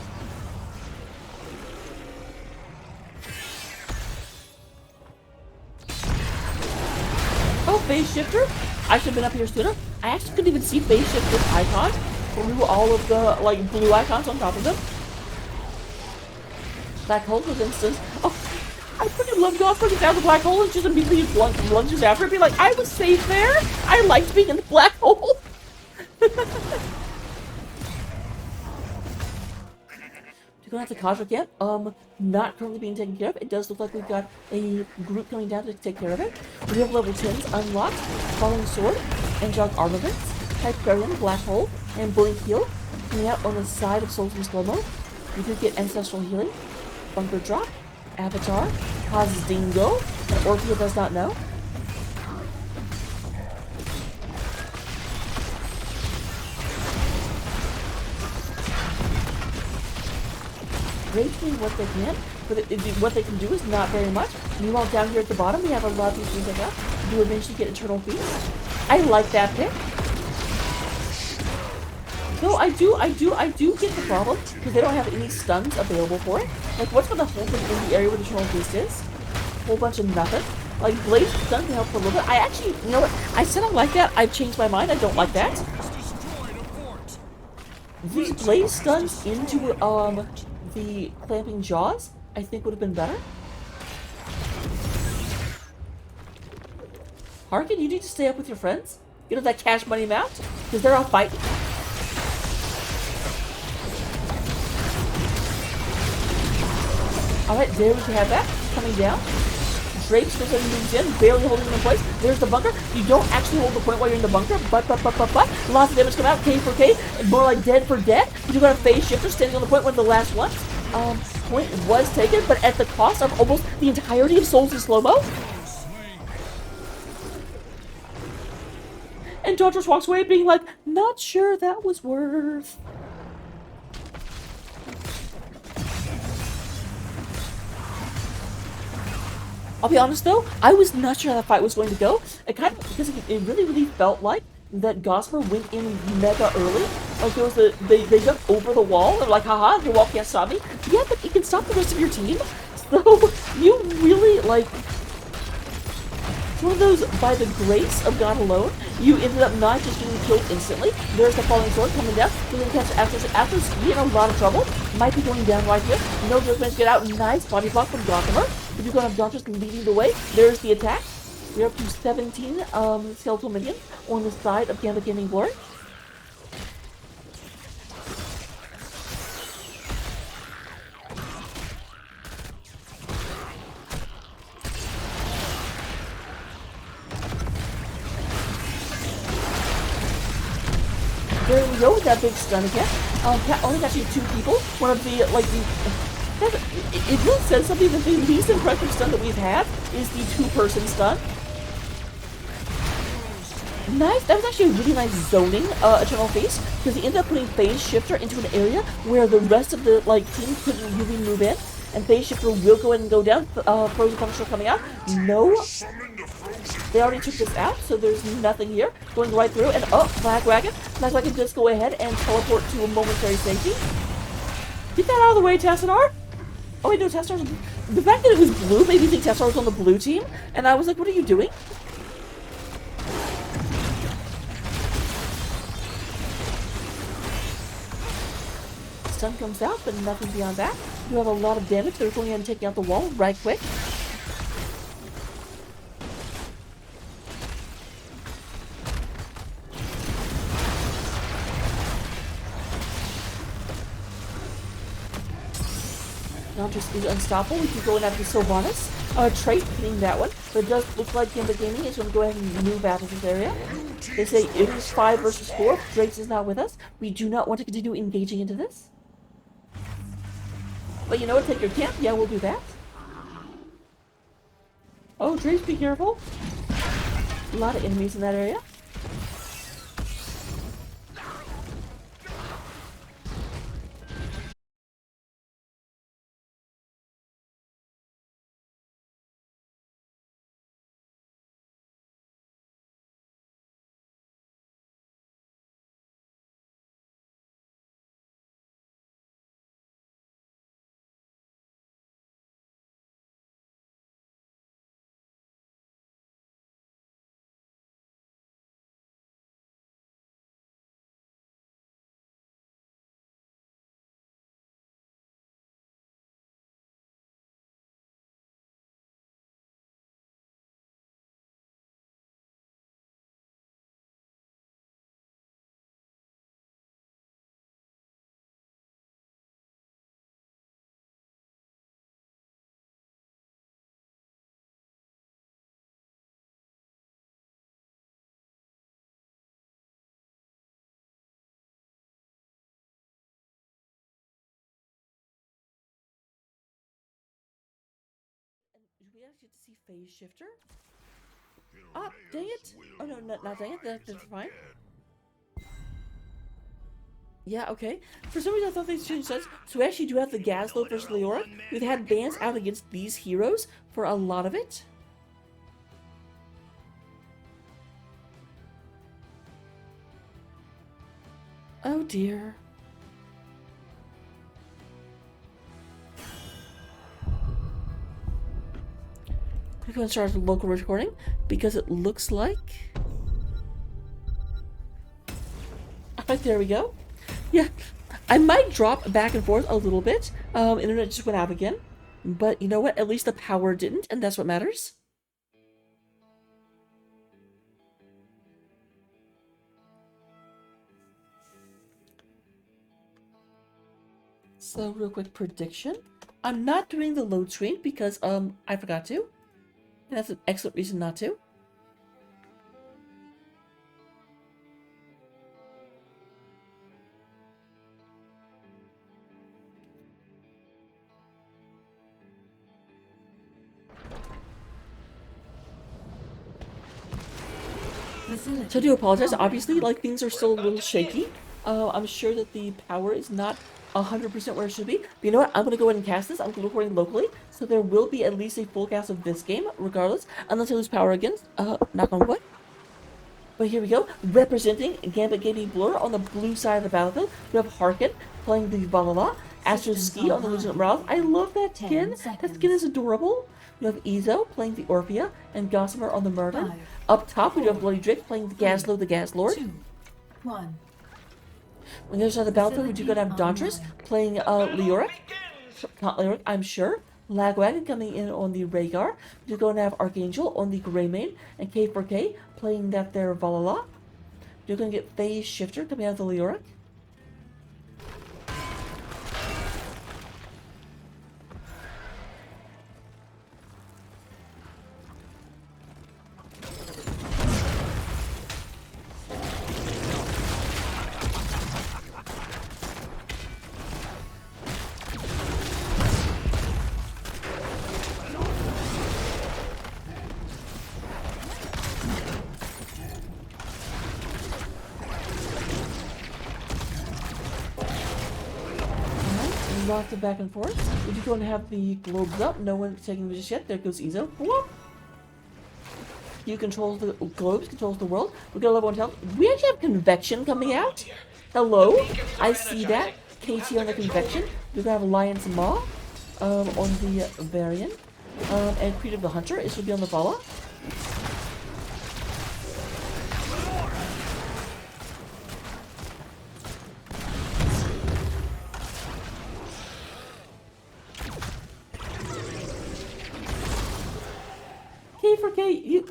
Oh, phase shifter. I should have been up here sooner. I actually couldn't even see phase shifter's icon through all of the like blue icons on top of them. Black hole, for instance. Oh, I freaking love going freaking down the black hole and just immediately lunges after it. Be like, I was safe there. I liked being in the black hole. Going out to Cosmic yet? Not currently being taken care of. It does look like we've got a group coming down to take care of it. We have level 10s unlocked, Falling Sword, Angelic Armaments, Hyperion, Black Hole, and Blink Heal. Coming out on the side of Souls in Slowmo. We do get Ancestral Healing, Bunker Drop, Avatar, causes Dingo, and Orphea does not know. Rage doing what they can, but what they can do is not very much. Meanwhile, down here at the bottom, we have a lot of these things like that. You eventually get Eternal Feast. I like that pick. Though I do get the problem, because they don't have any stuns available for it. Like, what's for the whole thing in the area where the Eternal Feast is? A whole bunch of nothing. Like, Blaze stun can help for a little bit. I actually, you know what? I said I like that. I've changed my mind. I don't like that. These Blaze stuns into, the clamping jaws, I think would have been better. Harkin, you need to stay up with your friends. You know that cash money amount? Because they're all fighting. Alright, there we have that. Coming down. Drake's just moves in, barely holding them in place. There's the bunker. You don't actually hold the point while you're in the bunker, but. Lots of damage come out, K for K, more like dead for dead. You do got a phase shifter standing on the point, one of the last ones. Point was taken, but at the cost of almost the entirety of Souls in Slowmo. And John just walks away being like, not sure that was worth. I'll be honest though, I was not sure how that fight was going to go. It kind of, because it really, really felt like that Gossamer went in mega early. Like there was they jumped over the wall. They're like, haha, your wall can't stop me. Yeah, but it can stop the rest of your team. So you really like, it's one of those, by the grace of God alone, you ended up not just getting killed instantly. There's the falling sword coming down. Getting catch after being in a lot of trouble. Might be going down right here. No good managed to get out. Nice body block from Gossamer. If you're going to have Dauntress leading the way, there's the attack. We're up to 17 skeletal minions on the side of Gambit Gaming Glory. There we go with that big stun again. Only actually 2 people. One of the, like, it really says something that the least impressive stun that we've had is the 2-person stun. Nice. That was actually a really nice zoning Eternal Face, because he ended up putting Phase Shifter into an area where the rest of the team couldn't really move in, and Phase Shifter will go ahead and go down. Frozen Punisher coming out. No. They already took this out, so there's nothing here. Going right through, and Flag Wagon. Flag Wagon does go ahead and teleport to a momentary safety. Get that out of the way, Tassadar. Oh wait, no, Tassadar's... The fact that it was blue made me think Tassadar was on the blue team, and I was like, what are you doing? Stun comes out, but nothing beyond that. You have a lot of damage. They're going ahead and taking out the wall right quick. Dauntress is unstoppable. We can go in after Sylvanas. Trait hitting that one. But it does look like Gambit Gaming is going to go ahead and move out of this area. They say it is 5 versus 4. Drake's is not with us. We do not want to continue engaging into this. But you know what? Take your camp. Yeah, we'll do that. Oh, Drake's, be careful. A lot of enemies in that area. Do we actually get to see Phase Shifter? Ah, dang it! Oh no, not dang it. That's fine. Yeah, okay. For some reason I thought they changed sense. So we actually do have the Gaslow versus Leora. We've had bans out against these heroes for a lot of it. Oh dear. We're going to start a local recording because it looks like... Alright, there we go. Yeah, I might drop back and forth a little bit. Internet just went out again. But you know what? At least the power didn't, and that's what matters. So, real quick prediction. I'm not doing the load screen because, I forgot to. And that's an excellent reason not to. So I do apologize. Obviously, like, things are still a little shaky. I'm sure that the power is not 100% where it should be. But you know what? I'm going to go ahead and cast this. I'm going to be recording locally. So there will be at least a full cast of this game, regardless. Unless I lose power again. Knock on wood. But here we go. Representing Gambit Gaming Blur on the blue side of the battlefield, we have Harkin playing the Valhalla. Astro Ski on the Lieutenant Morales. I love that skin. That skin is adorable. We have Ezo playing the Orphea and Gossamer on the Merlin. Up top, we have Bloody Drake playing the Gaslow, the Gas Lord. 2, 1. On the other side of the battlefield, we do go to have Dauntress playing Leoric. Not Leoric, I'm sure. Lagwagon coming in on the Rhaegar. We're going to have Archangel on the Greymane and K4K playing that there Valhalla. You're going to get Phase Shifter coming out of the Leoric. Lots of back and forth. We're just going to have the globes up. No one's taking them just yet. There goes Ezo. Whoop. You controls the globes, controls the world. We're going to level 1 health. We actually have convection coming out. Hello. I see that. KT on the convection. We're going to have Alliance Maw on the Varian. And Creed of the Hunter. It should be on the Vala. K4K, you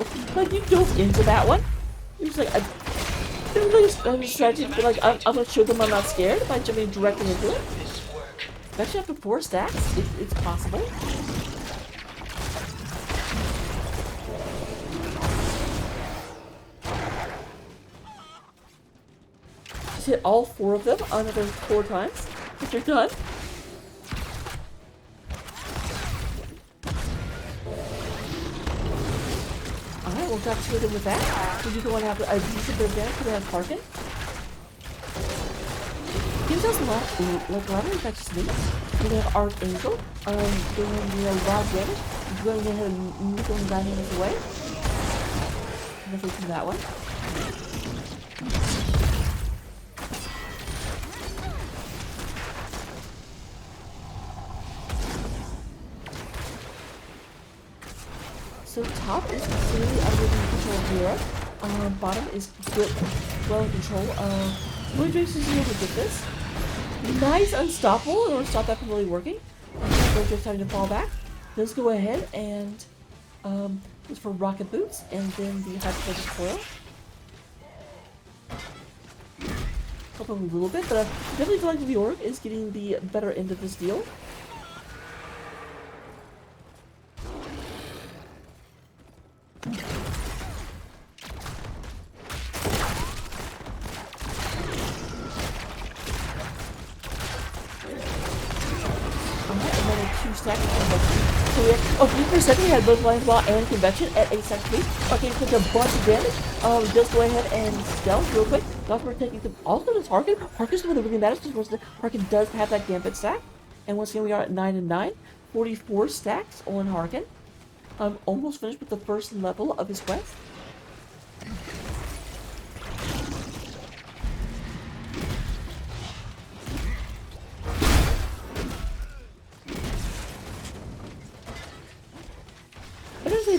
dove into that one. You're just like, I'm just trying to be like, I'm gonna show them I'm not scared by jumping directly into it. Especially after 4 stacks, it's possible. Just hit all 4 of them another 4 times. If you're done. Alright, we'll got 2 of them with that. We do go and have a decent bit of damage because we have Harkin. Gives us a lot of infectious moves. We have Archangel, doing a lot of damage. Going ahead and nickel grinding this away. Definitely from that one. So top is clearly under the control of Vera. Bottom is good, well in control of Blue Drake's is able to get this. Nice unstoppable in order to stop that from really working. Blue Drake's having to fall back. Let's go ahead and look for rocket boots and then the hypothetical coil. Help him a little bit, but I definitely feel like the orc is getting the better end of this deal. So we had, for a second we had both Lions Ball and Convection at 8 seconds each. Okay, took a bunch of damage. Just go ahead and stealth real quick. Gossamer taking some. Also, does Harkin. Harkin's the one that really matters because Harkin does have that Gambit stack. And once again, we are at 9 and 9. 44 stacks on Harkin. Almost finished with the first level of his quest.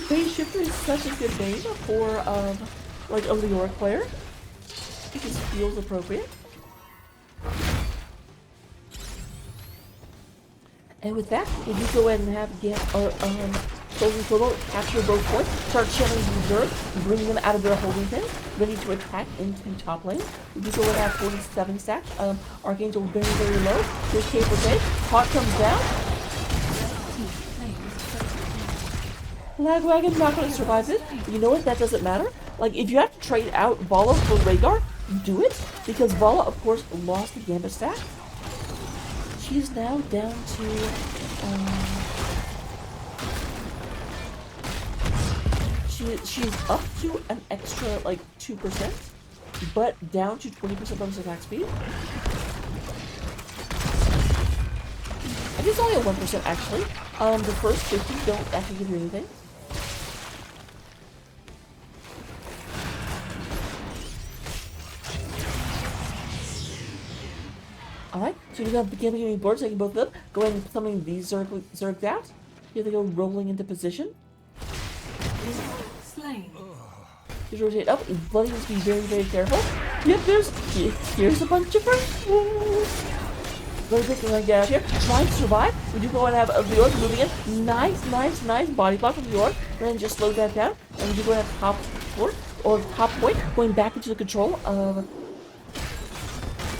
Phase Shifter is such a good name for like a Leoric player. It just feels appropriate. And with that, we do go ahead and have Closing Total capture both points, start channeling the reserve, bring them out of their holding pen, ready to attack into top lane. We do go ahead and have 47 stacks. Archangel very, very low. Here's K4K. Hawk comes down. Lagwagon's not going to survive it. You know what? That doesn't matter. Like, if you have to trade out Vala for Rhaegar, do it. Because Vala, of course, lost the Gambit stack. She's now down to... she's up to an extra like 2%, but down to 20% bonus attack speed. I think it's only a 1% actually. The first 50 don't actually give you anything. Alright, so we have the Gambit board, taking both of them. Go ahead and summon these Zergs out. Here they go rolling into position. Slain. Just rotate up. Bloody must be very, very careful. Yep, here's a bunch of friends. Very quick, we're gonna get out here. Trying to survive. We do go and have the orc moving in. Nice body block from the orc. And then just slow that down. And we do go and have top floor, or top point, going back into the control of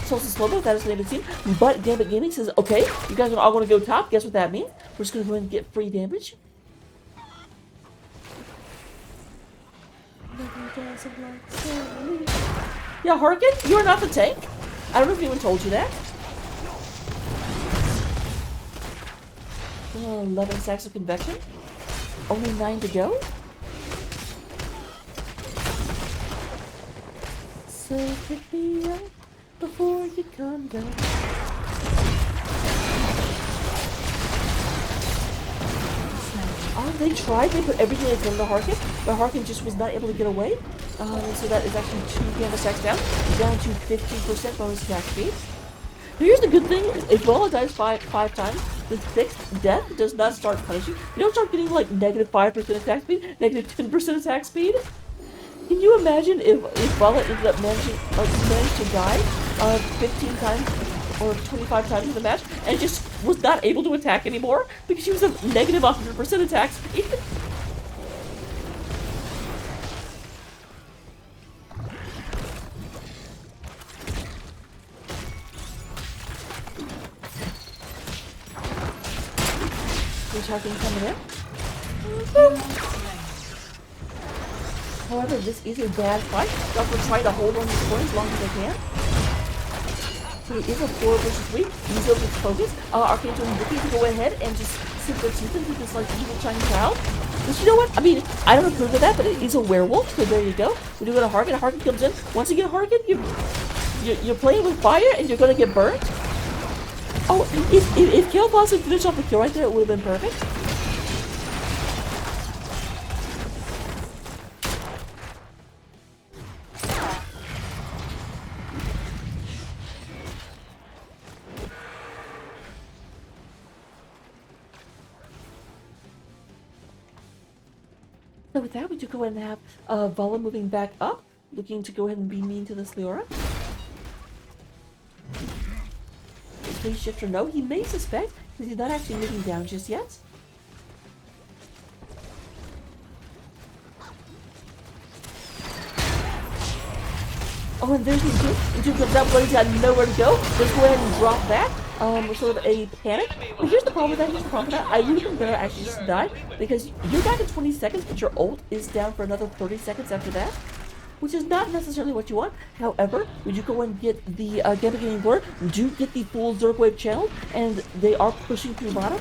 Slowmo. That is the name of the team. But Gambit Gaming says, okay, you guys are all going to go top. Guess what that means? We're just going to go ahead and get free damage. Yeah, Harkin, you are not the tank. I don't know if anyone told you that. 11 stacks of convection. Only 9 to go. So pick me up before you come down. They tried, they put everything they could into Harkin, but Harkin just was not able to get away. So that is actually 2 Gambit stacks down to 15% bonus attack speed. Now here's the good thing, if Bella dies five times, the 6th death does not start punishing. You don't start getting like negative 5% attack speed, negative 10% attack speed. Can you imagine if Bella ended up managed to die 15 times or 25 times in the match and just was not able to attack anymore because she was a negative 100% attack speed? Recharging coming in. However, this is a bad fight. Doc will try to hold on to the point as long as they can. So it is a 4 versus 3. He's over his focus. Archangel and looking to go ahead and just sink their teeth into this like evil Chinese child. But you know what? I mean, I don't approve of that, but it is a werewolf, so there you go. We do go to Harkin. Harkin comes in. Once you get Harkin, you're playing with fire and you're gonna get burnt. Oh, if Kale Boss had finished off the kill right there, it would have been perfect. So with that, we do go ahead and have Vala moving back up, looking to go ahead and be mean to this Leora. Phase shift or no, he may suspect, because he's not actually moving down just yet. Oh, and there's the two. The two comes out, Bloody's got nowhere to go. Let's go ahead and drop that. Sort of a panic. But here's the problem with that, I really think better actually just die, because you're back in 20 seconds, but your ult is down for another 30 seconds after that, which is not necessarily what you want. However, when you go and get the Gambit Gaming board, do get the full Zerg wave channel, and they are pushing through bottom.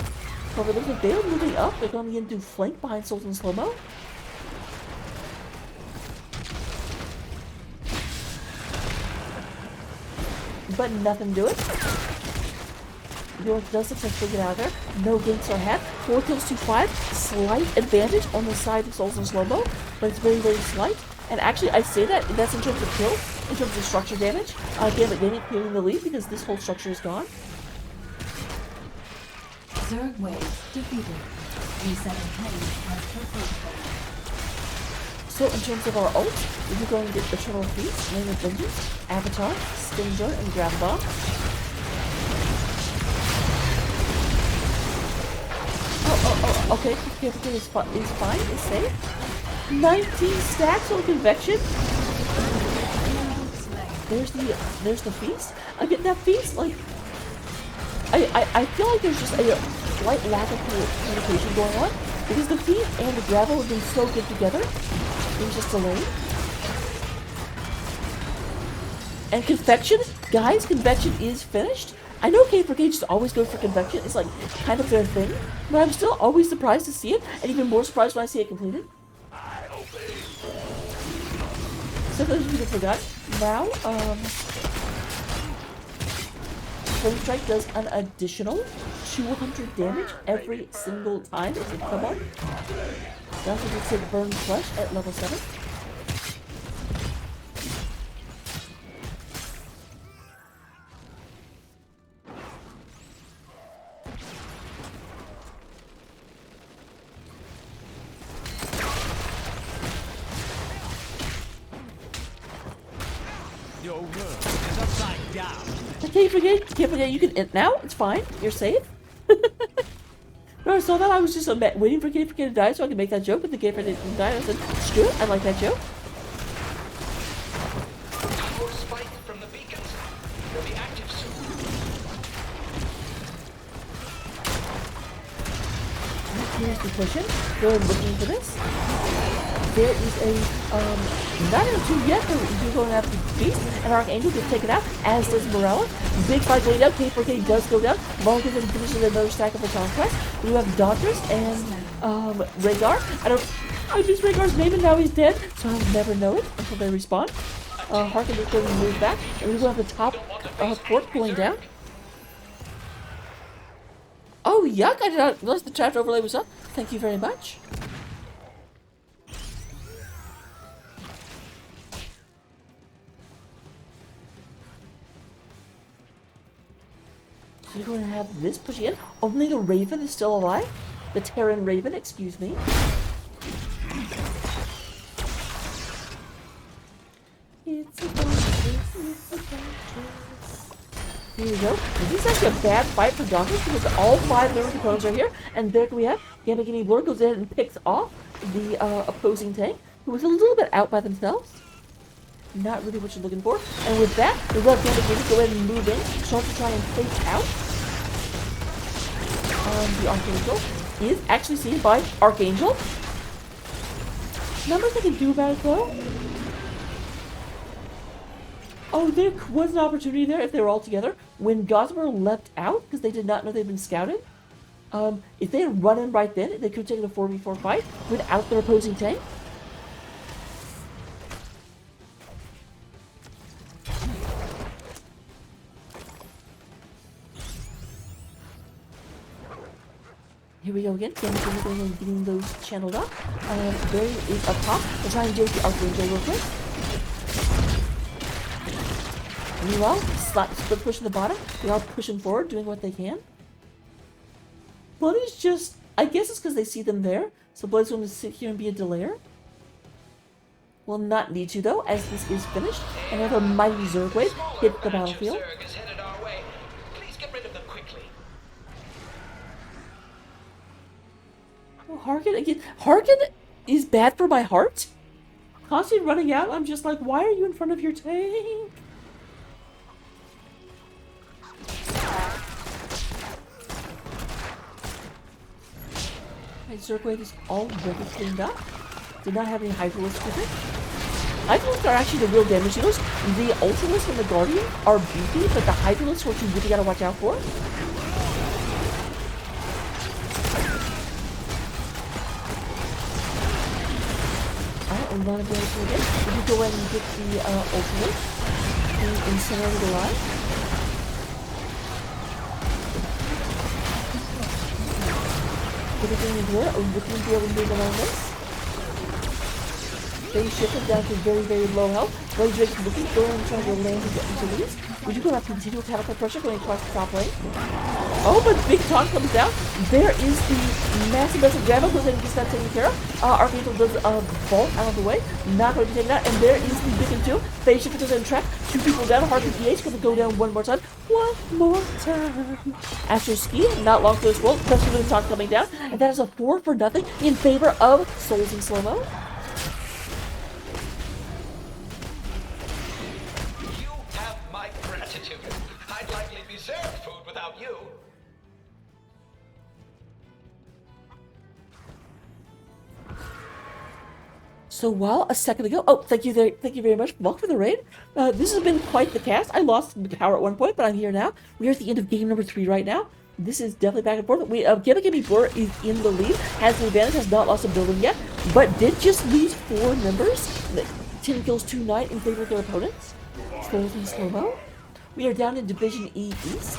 However, it looks like they are moving up. They're going into flank behind Souls and Slowmo. But nothing to it. York does successfully get out of there. No gates are had. 4 kills to 5. Slight advantage on the side of Souls and Slowmo, but it's very, very slight. And actually, I say that's in terms of kills, in terms of structure damage. Gambit Gaming clearing the lead because this whole structure is gone. Zerg wave defeated. Resetting heading as per protocol. So in terms of our ult, we can go and get Eternal Feast, Name of Vengeance, Avatar, Stinger, and Grab Bomb. Oh, okay, everything is fine, is safe. 19 stacks on convection. There's the feast. Again, that feast, like, I feel like there's just a slight lack of communication going on because the feast and the gravel have been so good together. It was just delayed. And convection, guys, convection is finished. I know K4K just always goes for convection. It's like kind of their thing, but I'm still always surprised to see it, and even more surprised when I see it completed. I open So those of you that forgot, now, Flame Strike does an additional 200 damage every single time if you come on. Now we can take Burn Flesh at level 7. Your world is upside down. Can't forget you can int now. It's fine. You're safe. No, I saw that. I was just waiting for KFK to die so I could make that joke, but the KFK didn't die. I said, screw it. I like that joke. More spike from the beacons. They'll be active soon. Here's the pushing. Go looking for this. There is a, not in 2 yet, but you're going to have the Beast, and Archangel gets taken out, as does Morella. Big fight going down, K4K does go down. Mulligan finishes another stack of the conquest. We have Dauntress and, Rhaegar. I missed Rhaegar's name and now he's dead, so I'll never know it until they respawn. Harkin is going to move back, and we will have the top, fort pulling down. Oh, yuck, I did not realize the chat overlay was up. Thank you very much. So you're going to have this pushing in. Only the Raven is still alive. The Terran Raven, excuse me. It's a Dauntress. Here we go. This is actually a bad fight for Dauntress because all 5 member components are here. And there we have Gambit Gaming Blur goes in and picks off the opposing tank, who was a little bit out by themselves. Not really what you're looking for. And with that, the Red Gambit Gaming go ahead and move in, start to try and fake out. The Archangel is actually seen by Archangel. Not much they can do about it though. Oh, there was an opportunity there if they were all together. When Gossamer leapt out, because they did not know they'd been scouted, if they had run in right then, they could have taken a 4v4 fight without their opposing tank. Here we go again. Going and getting those channeled up. Barry is up top. We'll try and deal with the Archangel real quick. Meanwhile, split push in the bottom. They're all pushing forward, doing what they can. Blood is just... I guess it's because they see them there. So Blood's going to sit here and be a delayer. Will not need to, though, as this is finished. And we have a mighty Zerg wave hit the battlefield. Zerg is headed our way. Please get rid of them quickly. Oh, Harkin again. Harkin is bad for my heart. Constantly running out. I'm just like, why are you in front of your tank? My Zerg wave is already cleaned up. Did not have any Hydralisks with it. Hydralisks are actually the real damage dealers. The Ultralisks and the Guardian are beefy, but the Hydralisks are what you really gotta watch out for. Alright, we're gonna go through again. We can go ahead and get the Ultralist. The Incinerated alive. Everything is good. We can be able to move around this. They shifted down to very, very low health. Blade Drake's looking for and trying to land and get into these. Would you go have continual catapult pressure going across the top lane? Oh, but Big Taunt comes down. There is the massive Gamma goes in and gets that taken care of. Archangel does vault out of the way. Not going to be taken out. And there is the Beacon 2. Phase Shifter goes in and trap. 2 people down. Harkin PH going to go down one more time. One more time. Astro Ski, not long for this world. Especially with the Taunt coming down. And that is a 4-0 in favor of Souls in Slowmo. I'd likely be served food without you. So while a second ago, oh, thank you very much. Welcome for the raid. This has been quite the cast. I lost power at one point, but I'm here now. We are at the end of game number 3 right now. This is definitely back and forth. Gambit Gaming Blur is in the lead, has the advantage, has not lost a building yet, but did just lose 4 members. 10 kills to 9 in favor of their opponents. Souls in Slowmo. We are down in Division E East.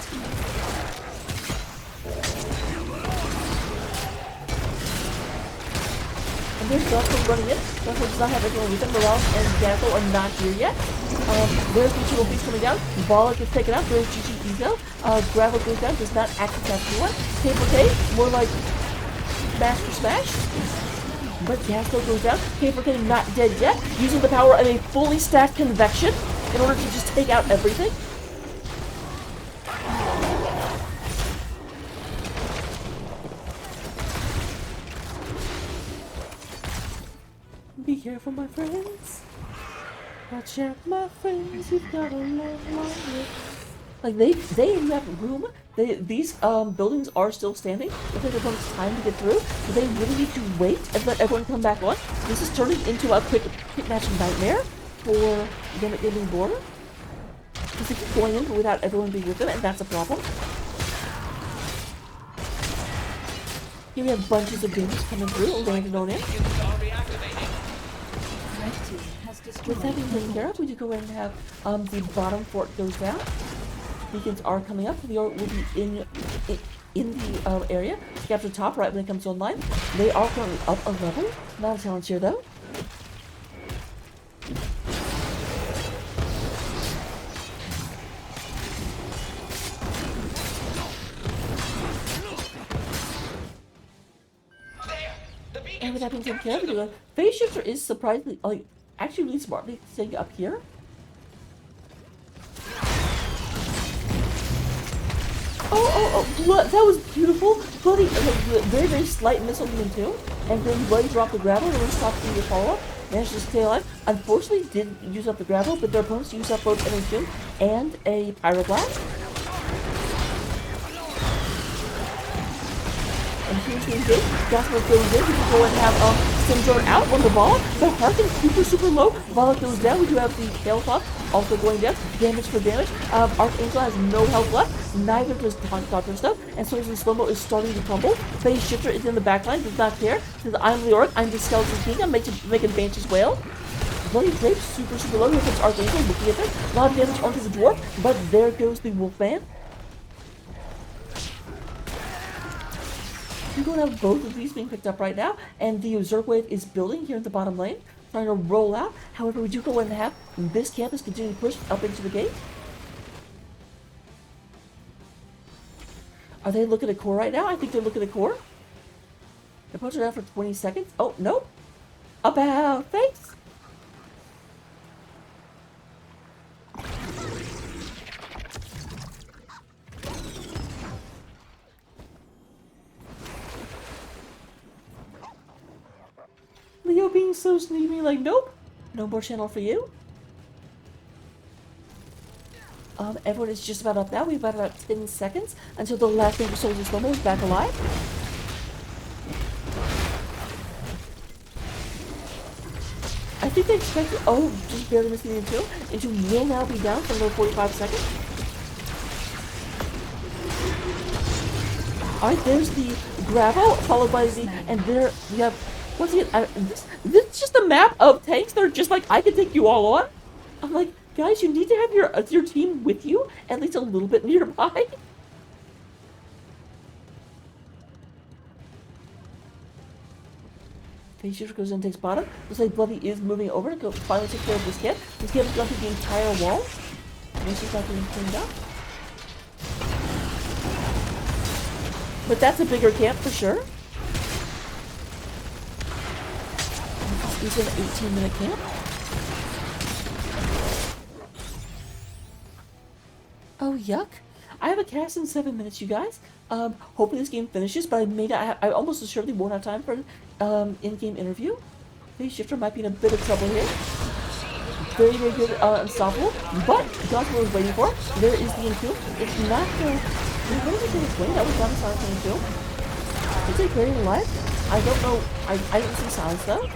And there's Gambit running in. Gambit does not have anyone with him. Morales and Dazzle are not here yet. There's the Chill Beast coming down. Bollock is taken out. There's GG Ezo. Gravel goes down. Does not actually catch anyone. K4K, more like Master Smash. But Dazzle goes down. K4K not dead yet. Using the power of a fully stacked Convection in order to just take out everything. Be careful, my friends. Watch out, my friends. You've got a long way. Like they have room. These buildings are still standing. It takes opponents time to get through, but they really need to wait and let everyone come back on. This is turning into a quick match nightmare for Gambit Gaming Border. Because they keep going in without everyone being with them, and that's a problem. Here we have bunches of damage coming through, landed on in. Beacons are reactivating. Red team has destroyed With that being taken care of, we do go ahead and have the bottom fort goes down. Beacons are coming up. The will be in the area. Capture top right when it comes online. They are currently up a level. Not a challenge here though. And with that being taken care of, the phase shifter is surprisingly, like, actually really smartly staying up here. Blood, that was beautiful. Bloody, very, very slight missile beam too. And then Bloody dropped the gravel and then stopped doing the follow-up. Managed to stay alive. Unfortunately, didn't use up the gravel, but their opponents used up both an Entomb and a Pyroblast. And here's the engage. That's what goes in. We can go and have Simdrone out on the ball. The Harkin super low. Volley goes down. We do have the Tailcloth also going down. Damage for damage. Archangel has no health left. Neither does Dr. Stuff. And Souls in Slowmo is starting to crumble. Phase Shifter is in the backline. Does not care. Says, I'm Leoric. I'm the Skeleton King. I'm making Banshee's Wail. Bloody Drape super low. Here comes Archangel looking at them. A lot of damage onto the dwarf. But there goes the Wolfman. You're going to have both of these being picked up right now, and the Zerg wave is building here in the bottom lane, trying to roll out. However, we do go ahead and have this campus continue to push up into the gate. Are they looking at core right now? I think they're looking at core. They're pushing it out for 20 seconds. Oh, nope. About face. Leo being so sneaky, like, nope, no more channel for you. Everyone is just about up now. We've got about 10 seconds until the last Danger Souls in Slowmo is back alive. I think they expected, just barely missing the Entomb. Entomb will now be down for another 45 seconds. Alright, there's the gravel, followed by the, and there we have, what's it, this is just a map of tanks that are just like, I can take you all on. I'm like, guys, you need to have your team with you, at least a little bit nearby. Phase Shifter goes in and takes bottom. Looks like Bloody is moving over to go finally take care of this kid. This kid has gone through the entire wall. And she's not getting cleaned up. But that's a bigger camp for sure. He's an 18-minute camp. Oh, yuck. I have a cast in 7 minutes, you guys. Hopefully this game finishes, but I almost assuredly won't have time for an in-game interview. Phase Shifter might be in a bit of trouble here. Very, very good, unstoppable. But that's what I was waiting for. There is the Entomb. It's not the... What is it in its way? That was not a silence on Entomb. Is it buried alive? I don't know. I didn't see silence though.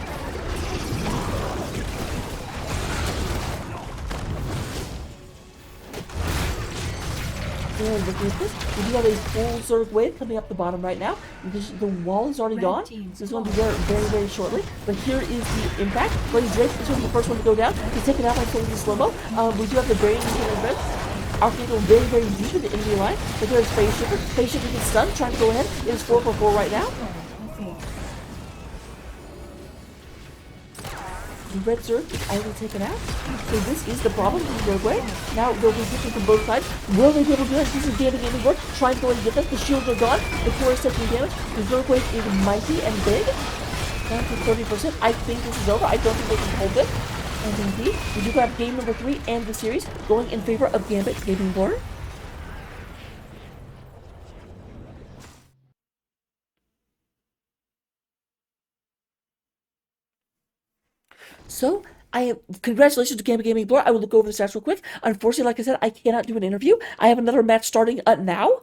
And looking at this, we do have a full Zerg wave coming up the bottom right now. The wall is already Red gone. team's So it's going to be there very, very shortly. But here is the impact. Bloody Drake is going to be the first one to go down. He's taken out by Soldier Slowmo. We do have the Brain and Red. Archangel very, very deep in the enemy line. But there's Phase Shifter. Phase Shifter gets stunned, trying to go ahead. It is 4 for 4 right now. The red Zerg is already taken out. So this is the problem in the roadway. Now they'll be different from both sides. Will they be able to do it? This is Gambit Gaming Board. Trying to go and get them. The shields are gone. The core is taking damage. The Zerg wave is mighty and big. Down to 30%. I think this is over. I don't think they can hold this. And indeed, we do have game number 3 and the series going in favor of Gambit Gaming Board. So, congratulations to Gambit Gaming Blur. I will look over the stats real quick. Unfortunately, like I said, I cannot do an interview. I have another match starting now,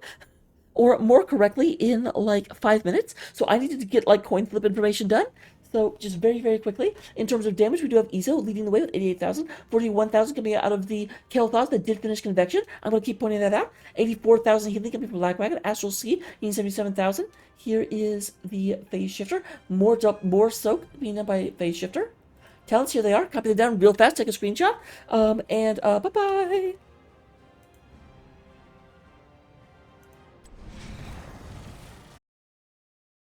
or more correctly, in like 5 minutes. So I needed to get like coin flip information done. So just very, very quickly, in terms of damage, we do have Ezo leading the way with 88,000, 41,000 coming out of the Kel'Thas that did finish Convection. I'm going to keep pointing that out. 84,000 healing coming from Black Wagon. Astral Sea being 77,000. Here is the Phase Shifter. More soak being done by Phase Shifter. Talents, here they are. Copy them down real fast. Take a screenshot. Bye-bye.